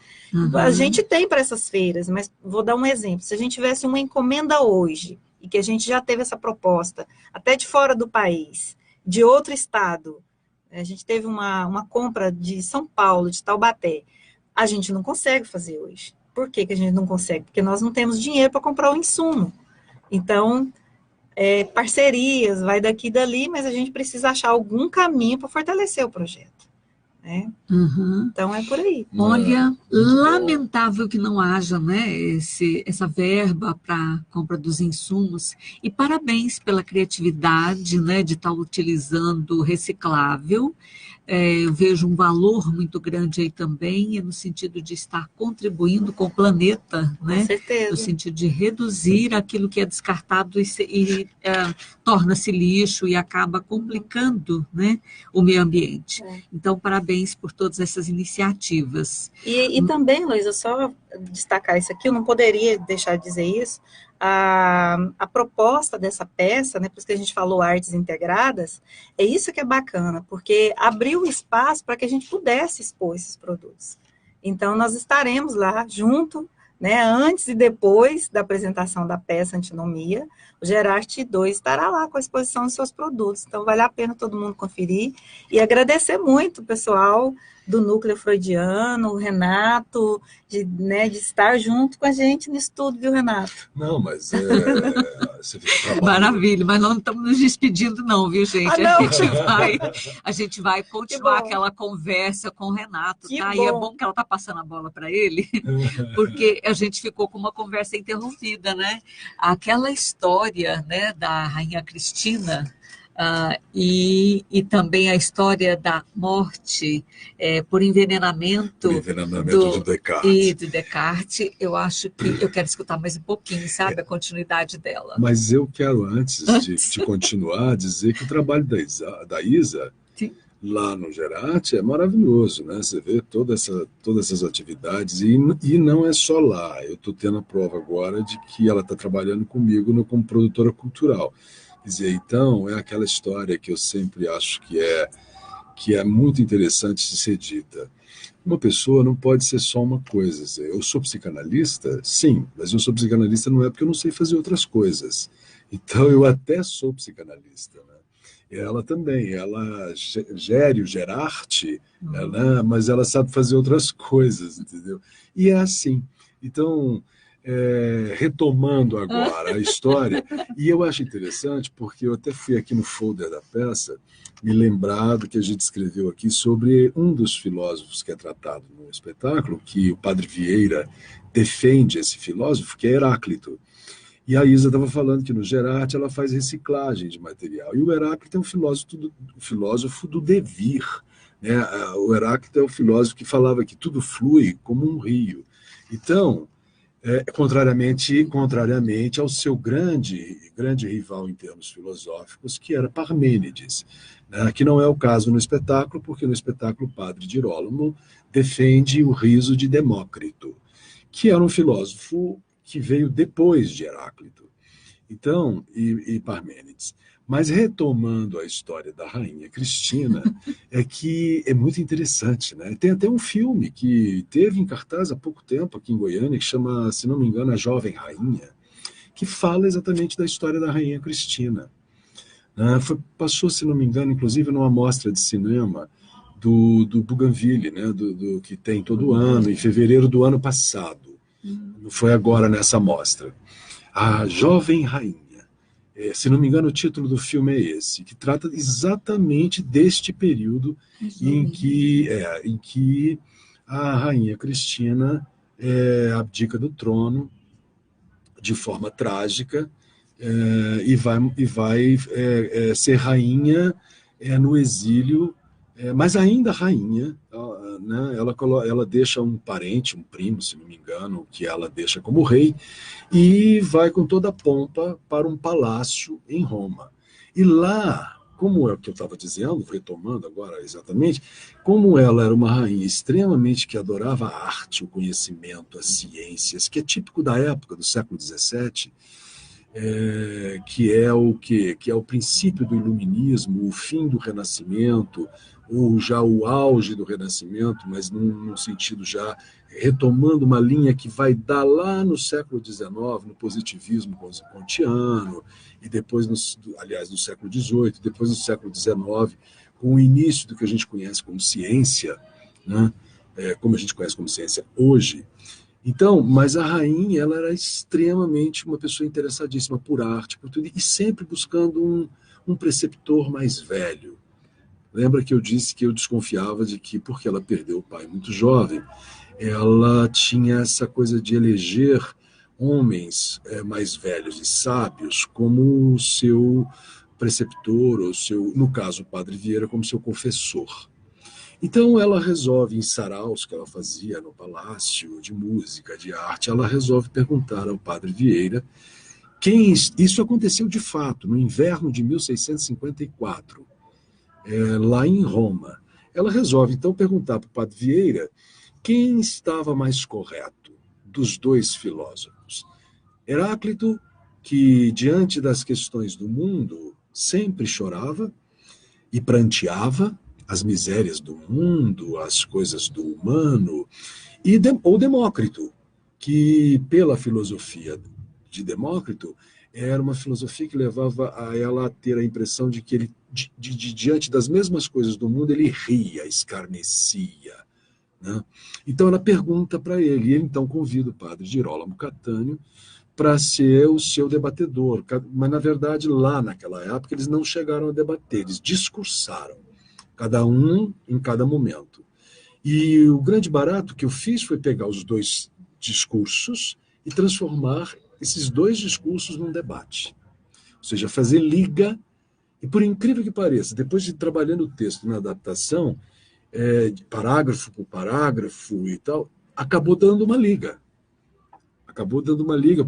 A gente tem para essas feiras, mas vou dar um exemplo. Se a gente tivesse uma encomenda hoje, e que a gente já teve essa proposta, até de fora do país, de outro estado, a gente teve uma compra de São Paulo, de Taubaté, a gente não consegue fazer hoje. Por que a gente não consegue? Porque nós não temos dinheiro para comprar o insumo. Então, parcerias, vai daqui e dali, mas a gente precisa achar algum caminho para fortalecer o projeto, né? Então, é por aí. Olha, lamentável que não haja, né, essa verba para compra dos insumos, e parabéns pela criatividade, né, de estar utilizando reciclável. Eu vejo um valor muito grande aí também, no sentido de estar contribuindo com o planeta, né? Com certeza. No sentido de reduzir aquilo que é descartado e torna-se lixo e acaba complicando, né, o meio ambiente. Então, parabéns parabéns por todas essas iniciativas. E também, Luísa, só destacar isso aqui, eu não poderia deixar de dizer isso, a proposta dessa peça, né, por isso que a gente falou artes integradas, é isso que é bacana, porque abriu espaço para que a gente pudesse expor esses produtos. Então, nós estaremos lá junto, né, antes e depois da apresentação da peça Antinomia, o Gerarte 2 estará lá com a exposição dos seus produtos, então vale a pena todo mundo conferir, e agradecer muito o pessoal do Núcleo Freudiano, o Renato, de estar junto com a gente no estudo, viu, Renato? Não, mas você fica Maravilha, mas não estamos nos despedindo não, viu, gente? Não. A gente vai continuar aquela conversa com o Renato, Que tá? bom. E é bom que ela está passando a bola para ele, porque a gente ficou com uma conversa interrompida, né? Aquela história, né, da Rainha Cristina, e também a história da morte por envenenamento, de Descartes. E de Descartes, eu acho que eu quero escutar mais um pouquinho, sabe, a continuidade dela. Mas eu quero, antes de continuar, dizer que o trabalho da Isa Sim. lá no Gerarte é maravilhoso, né? Você vê todas essas atividades, e não é só lá. Eu estou tendo a prova agora de que ela está trabalhando comigo como produtora cultural. Quer dizer, então, é aquela história que eu sempre acho que é muito interessante de ser dita. Uma pessoa não pode ser só uma coisa. Eu sou psicanalista? Sim, mas eu sou psicanalista não é porque eu não sei fazer outras coisas. Então, eu até sou psicanalista, né? Ela também, ela gere o Gerarte, né? Mas ela sabe fazer outras coisas, entendeu? E é assim. Então, retomando agora a história, e eu acho interessante porque eu até fui aqui no folder da peça me lembrar do que a gente escreveu aqui sobre um dos filósofos que é tratado no espetáculo, que o Padre Vieira defende esse filósofo, que é Heráclito. E a Isa estava falando que no Gerarte ela faz reciclagem de material, e o Heráclito é um filósofo do devir, né? O Heráclito é o filósofo que falava que tudo flui como um rio. Então, contrariamente ao seu grande rival em termos filosóficos, que era Parmênides, né? Que não é o caso no espetáculo, porque no espetáculo o padre Girolamo defende o riso de Demócrito, que era um filósofo que veio depois de Heráclito, então, e Parmênides. Mas retomando a história da Rainha Cristina, é que é muito interessante, né? Tem até um filme que teve em cartaz há pouco tempo aqui em Goiânia, que chama, se não me engano, A Jovem Rainha, que fala exatamente da história da Rainha Cristina. Passou, se não me engano, inclusive numa mostra de cinema do Bougainville, né? do que tem todo ano, em fevereiro do ano passado. Não foi agora nessa mostra. A Jovem Rainha. Se não me engano, o título do filme é esse, que trata exatamente deste período em que a Rainha Cristina abdica do trono de forma trágica e vai ser rainha no exílio, mas ainda rainha, né? Ela deixa um parente, um primo, se não me engano, que ela deixa como rei, e vai com toda a pompa para um palácio em Roma. E lá, como é o que eu estava dizendo, retomando agora exatamente, como ela era uma rainha extremamente que adorava a arte, o conhecimento, as ciências, que é típico da época, do século XVII, que é o princípio do iluminismo, o fim do Renascimento, ou já o auge do Renascimento, mas num sentido já retomando uma linha que vai dar lá no século XIX, no positivismo kantiano, e depois, no século XVIII, depois no século XIX, com o início do que a gente conhece como ciência, né? Como a gente conhece como ciência hoje. Então, mas a rainha, ela era extremamente uma pessoa interessadíssima por arte, por tudo, e sempre buscando um preceptor mais velho. Lembra que eu disse que eu desconfiava de que, porque ela perdeu o pai muito jovem, ela tinha essa coisa de eleger homens mais velhos e sábios como o seu preceptor, ou no caso o Padre Vieira, como seu confessor. Então ela resolve, em saraus que ela fazia no palácio, de música, de arte, ela resolve perguntar ao Padre Vieira isso aconteceu de fato, no inverno de 1654, lá em Roma. ela resolve, então, perguntar para o Padre Vieira quem estava mais correto dos dois filósofos. Heráclito, que, diante das questões do mundo, sempre chorava e pranteava as misérias do mundo, as coisas do humano, ou Demócrito, que, pela filosofia de Demócrito, era uma filosofia que levava a ela a ter a impressão de que ele, diante das mesmas coisas do mundo, ele ria, escarnecia, né? Então ela pergunta para ele, e ele então convida o padre Girolamo Catânio para ser o seu debatedor. Mas, na verdade, lá naquela época, eles não chegaram a debater, eles discursaram, cada um em cada momento. E o grande barato que eu fiz foi pegar os dois discursos e transformar esses dois discursos num debate. Ou seja, fazer liga, e por incrível que pareça, depois de trabalhando o texto na adaptação, parágrafo por parágrafo e tal, acabou dando uma liga.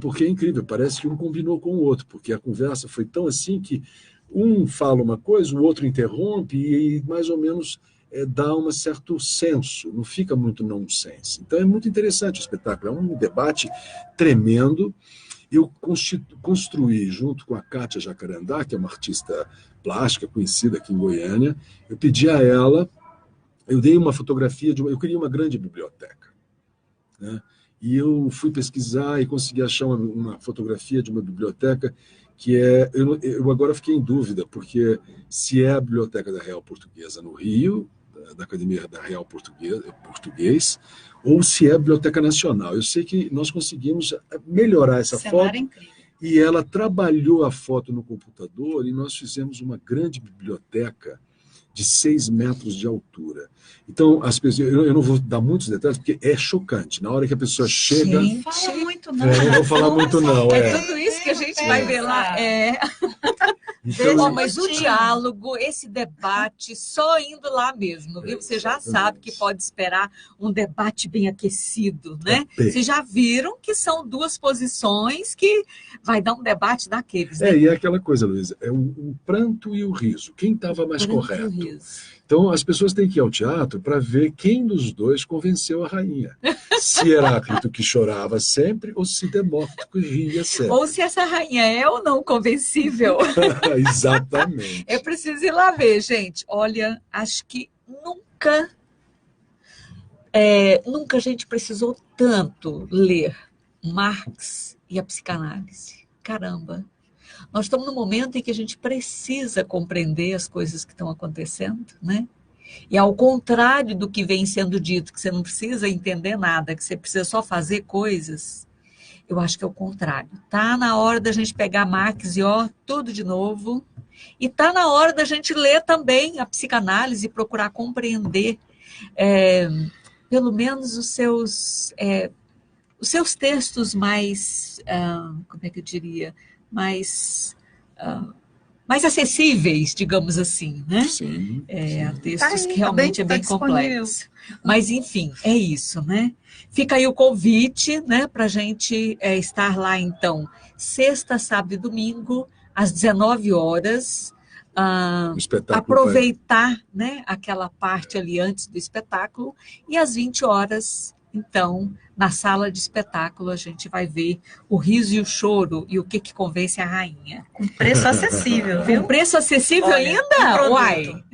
Porque é incrível, parece que um combinou com o outro, porque a conversa foi tão assim que um fala uma coisa, o outro interrompe e mais ou menos dá um certo senso, não fica muito nonsense. Então é muito interessante o espetáculo, é um debate tremendo. Eu construí, junto com a Kátia Jacarandá, que é uma artista plástica conhecida aqui em Goiânia, eu pedi a ela, eu dei uma fotografia, eu queria uma grande biblioteca, né? E eu fui pesquisar e consegui achar uma fotografia de uma biblioteca que é... Eu agora fiquei em dúvida, porque se é a Biblioteca da Real Portuguesa no Rio, da Academia da Real Português, ou se é a Biblioteca Nacional. Eu sei que nós conseguimos melhorar essa foto, incrível. E ela trabalhou a foto no computador e nós fizemos uma grande biblioteca de 6 metros de altura. Então, as pessoas, eu não vou dar muitos detalhes, porque é chocante. Na hora que a pessoa chega... Gente, Não fala muito, não. não vou falar muito, não. É tudo isso que a gente vai ver lá. Então, Mas o diálogo, esse debate, só indo lá mesmo, viu? Você já sabe que pode esperar um debate bem aquecido, né? Vocês já viram que são duas posições que vai dar um debate daqueles, né? E é aquela coisa, Luísa, é o pranto e o riso. Quem estava mais correto? Então, as pessoas têm que ir ao teatro para ver quem dos dois convenceu a rainha. Se Heráclito, que chorava sempre, ou se Demócrito, que ria sempre. Ou se essa rainha é ou não convencível. Exatamente. É preciso ir lá ver, gente. Olha, acho que nunca a gente precisou tanto ler Marx e a psicanálise. Caramba! Nós estamos num momento em que a gente precisa compreender as coisas que estão acontecendo, né? E ao contrário do que vem sendo dito, que você não precisa entender nada, que você precisa só fazer coisas, eu acho que é o contrário. Está na hora da gente pegar Marx e tudo de novo. E está na hora da gente ler também a psicanálise e procurar compreender, pelo menos os seus textos mais, como é que eu diria, mais acessíveis, digamos assim, né? Sim. Há textos que realmente é bem complexo. Mas, enfim, é isso, né? Fica aí o convite, né, para a gente estar lá, então, sexta, sábado e domingo, às 19 horas, aproveitar, né, aquela parte ali antes do espetáculo, e às 20 horas, então, na sala de espetáculo, a gente vai ver o riso e o choro e o que convence a rainha. Com preço acessível, viu? Com preço acessível. Olha, ainda? Uai!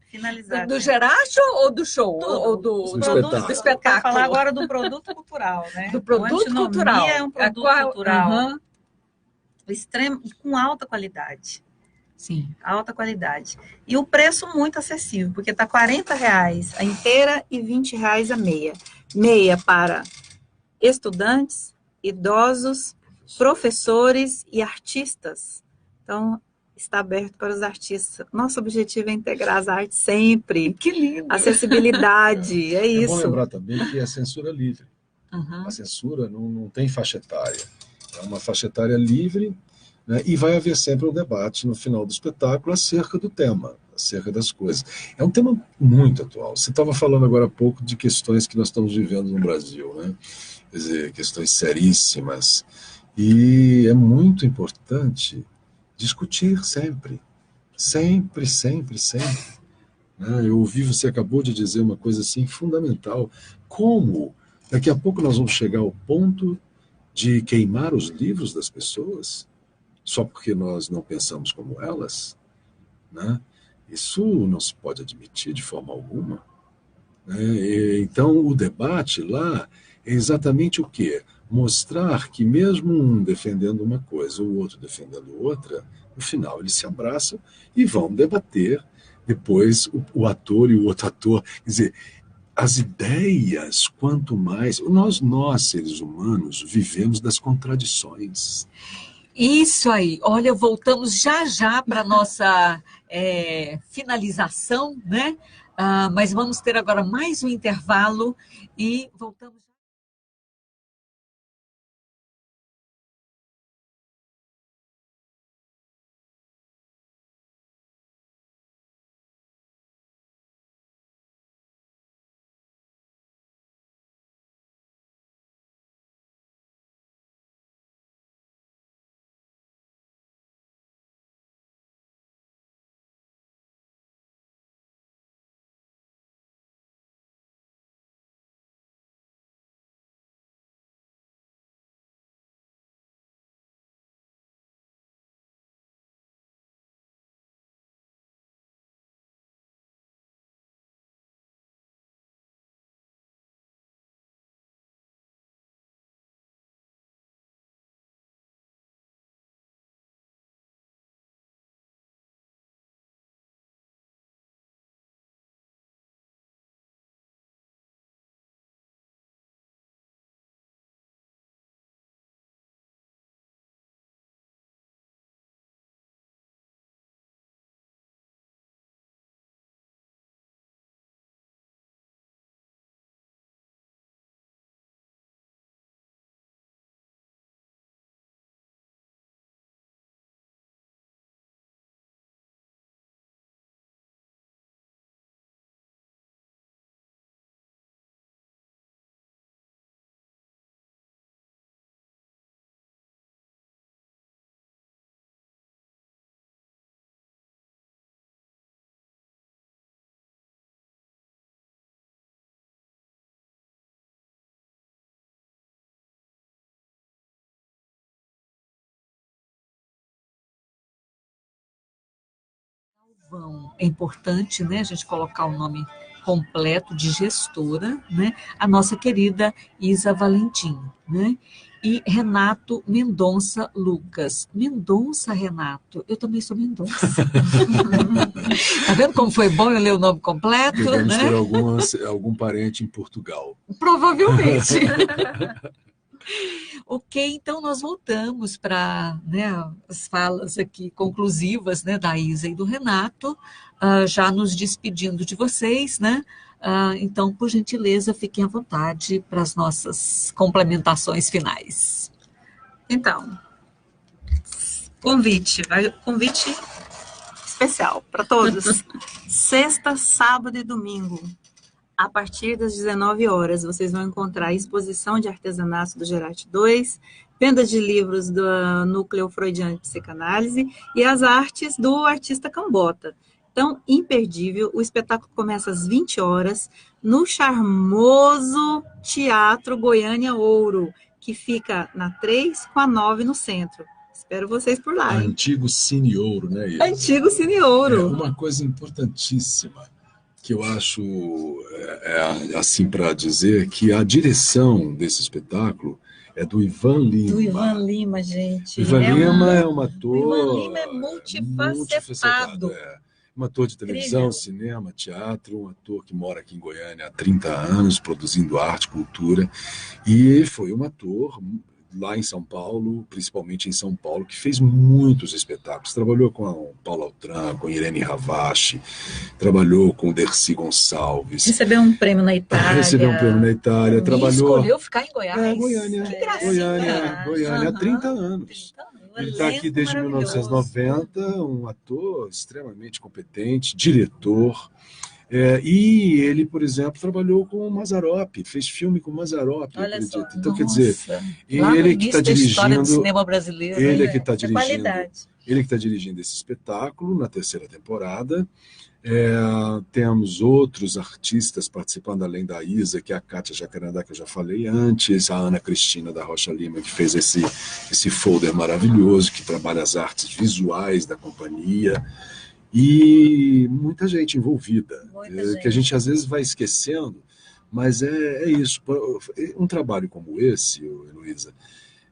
Finalizar. Do Geracho ou do show? Tudo. Ou do espetáculo? Quero falar agora do produto cultural, né? Do produto cultural. É um produto cultural extremo e com alta qualidade. Sim. Alta qualidade. E o preço muito acessível, porque está R$40 a inteira e R$20 a meia. Meia para estudantes, idosos, professores e artistas. Então, está aberto para os artistas. Nosso objetivo é integrar as artes sempre. Que lindo! Acessibilidade, é isso. É bom lembrar também que é censura livre. A censura não tem faixa etária. É uma faixa etária livre, né? E vai haver sempre um debate no final do espetáculo acerca do tema, acerca das coisas. É um tema muito atual. Você estava falando agora há pouco de questões que nós estamos vivendo no Brasil, né? Quer dizer, questões seríssimas. E é muito importante discutir sempre. Sempre, sempre, sempre. né? Eu ouvi, você acabou de dizer uma coisa assim fundamental. Como? Daqui a pouco nós vamos chegar ao ponto de queimar os livros das pessoas só porque nós não pensamos como elas, né? Isso não se pode admitir de forma alguma, né? Então, o debate lá é exatamente o quê? Mostrar que mesmo um defendendo uma coisa, o outro defendendo outra, no final eles se abraçam e vão debater depois o ator e o outro ator. Quer dizer, as ideias, quanto mais... Nós, seres humanos, vivemos das contradições. Isso aí. Olha, voltamos já para a nossa finalização, né? Mas vamos ter agora mais um intervalo e voltamos. É importante, né, a gente colocar o nome completo de gestora, né, a nossa querida Isa Valentim, né, e Renato Mendonça Lucas. Mendonça, Renato, eu também sou Mendonça. Tá vendo como foi bom eu ler o nome completo? Devemos né? ter algum parente em Portugal. Provavelmente. Ok, então nós voltamos para, né, as falas aqui conclusivas, né, da Isa e do Renato, já nos despedindo de vocês, né? Então, por gentileza, fiquem à vontade para as nossas complementações finais. Então, convite especial para todos. Sexta, sábado e domingo. A partir das 19 horas, vocês vão encontrar a exposição de artesanato do Gerarte 2, venda de livros do Núcleo Freudiano de Psicanálise e as artes do artista Cambota. Então, imperdível, o espetáculo começa às 20 horas no charmoso Teatro Goiânia Ouro, que fica na 3 com a 9 no centro. Espero vocês por lá. Hein? Antigo Cine Ouro, né, Isa? Antigo Cine Ouro. Uma coisa importantíssima que eu acho, assim para dizer, que a direção desse espetáculo é do Ivan Lima. Do Ivan Lima, gente. O Ivan Lima é um ator... O Ivan Lima é multifacetado. Um ator de televisão, incrível. Cinema, teatro, um ator que mora aqui em Goiânia há 30 anos, produzindo arte, cultura, e foi um ator lá em São Paulo, principalmente em São Paulo, que fez muitos espetáculos. Trabalhou com a Paula Altran, com Irene Ravache, trabalhou com Dercy Gonçalves. Recebeu um prêmio na Itália. Trabalhou... escolheu ficar em Goiás. Goiânia. Que gracinha. Goiânia há 30 anos. Ele está aqui desde 1990, um ator extremamente competente, diretor. E ele, por exemplo, trabalhou com o Mazzaropi, fez filme com o Mazzaropi, acredito. Então, quer dizer, ele que está dirigindo. Do cinema brasileiro, ele é que está dirigindo Ele que está dirigindo esse espetáculo na 3ª temporada. Temos outros artistas participando, além da Isa, que é a Kátia Jacarandá, que eu já falei antes, a Ana Cristina da Rocha Lima, que fez esse folder maravilhoso, que trabalha as artes visuais da companhia, e muita gente envolvida, que a gente às vezes vai esquecendo, mas é isso. Um trabalho como esse, Heloísa,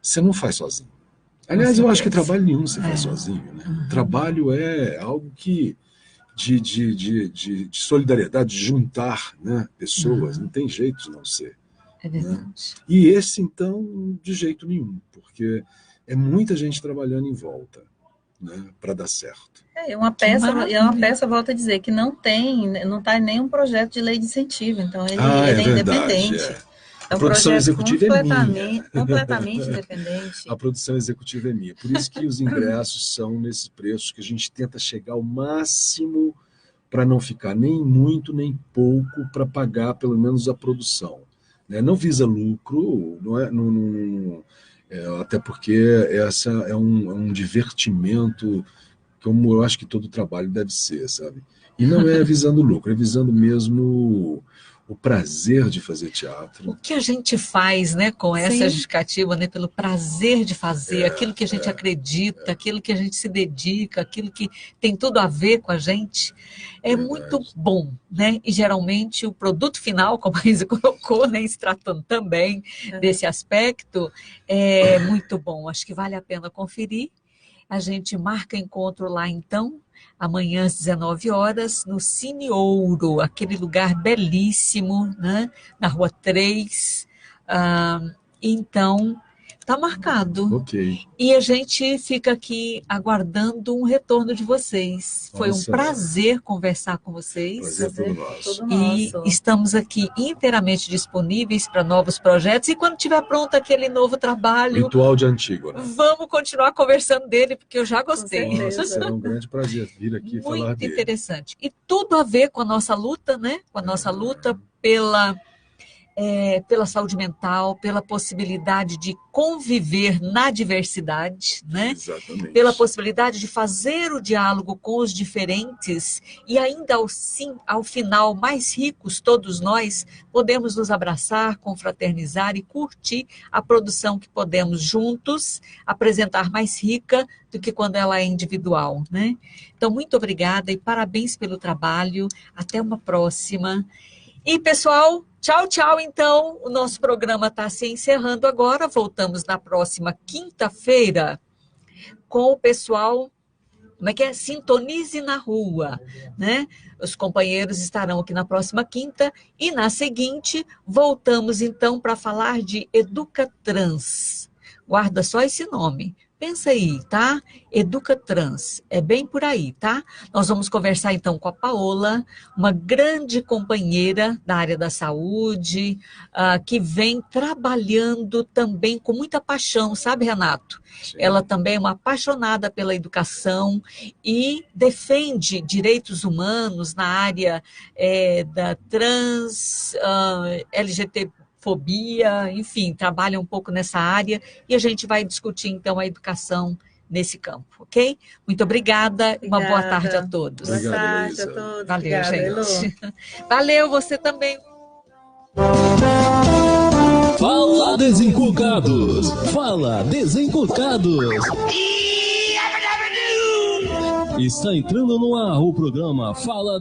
você não faz sozinho. Aliás, eu acho que trabalho nenhum você faz sozinho, né? Trabalho é algo que de solidariedade, de juntar, né, pessoas, não tem jeito de não ser. É verdade. Né? E esse, então, de jeito nenhum, porque é muita gente trabalhando em volta, né, para dar certo. É uma peça, volto a dizer, que não está em nenhum projeto de lei de incentivo, então ele é independente. A produção executiva é minha. Completamente independente. A produção executiva é minha. Por isso que os ingressos são nesses preços que a gente tenta chegar ao máximo para não ficar nem muito nem pouco para pagar pelo menos a produção. Né? Não visa lucro, até porque essa é um divertimento como eu acho que todo trabalho deve ser, sabe? E não é visando lucro, é visando mesmo o prazer de fazer teatro. O que a gente faz, né, com essa justificativa, né, pelo prazer de fazer, aquilo que a gente acredita, aquilo que a gente se dedica, aquilo que tem tudo a ver com a gente, é muito bom, né? E geralmente o produto final, como a Isa colocou, né, se tratando também desse aspecto, é muito bom. Acho que vale a pena conferir. A gente marca encontro lá, então, amanhã às 19 horas, no Cine Ouro, aquele lugar belíssimo, né? Na Rua 3. Então, está marcado. Ok. E a gente fica aqui aguardando um retorno de vocês. Foi um prazer conversar com vocês. Prazer todo nosso. E estamos aqui inteiramente disponíveis para novos projetos. E quando tiver pronto aquele novo trabalho... Ritual de Antígona. Vamos continuar conversando dele, porque eu já gostei. Nossa, será um grande prazer vir aqui e falar dele. Muito interessante. E tudo a ver com a nossa luta, né? Com a nossa luta pela saúde mental, pela possibilidade de conviver na diversidade, né? Exatamente. Pela possibilidade de fazer o diálogo com os diferentes e ainda ao final, mais ricos, todos nós, podemos nos abraçar, confraternizar e curtir a produção que podemos juntos apresentar mais rica do que quando ela é individual, né? Então, muito obrigada e parabéns pelo trabalho. Até uma próxima. E, pessoal, tchau, tchau, então. O nosso programa está se encerrando agora. Voltamos na próxima quinta-feira com o pessoal, Sintonize na Rua, né? Os companheiros estarão aqui na próxima quinta e na seguinte voltamos, então, para falar de Educatrans. Guarda só esse nome. Pensa aí, tá? Educatrans, é bem por aí, tá? Nós vamos conversar então com a Paola, uma grande companheira da área da saúde, que vem trabalhando também com muita paixão, sabe, Renato? Sim. Ela também é uma apaixonada pela educação e defende direitos humanos na área da trans, LGBTfobia, enfim, trabalha um pouco nessa área e a gente vai discutir, então, a educação nesse campo, ok? Muito obrigada. Uma boa tarde a todos. Boa tarde a todos. Valeu, obrigada, gente. Valeu, você também. Fala, Desencucados! Fala, Desencucados! Está entrando no ar o programa Fala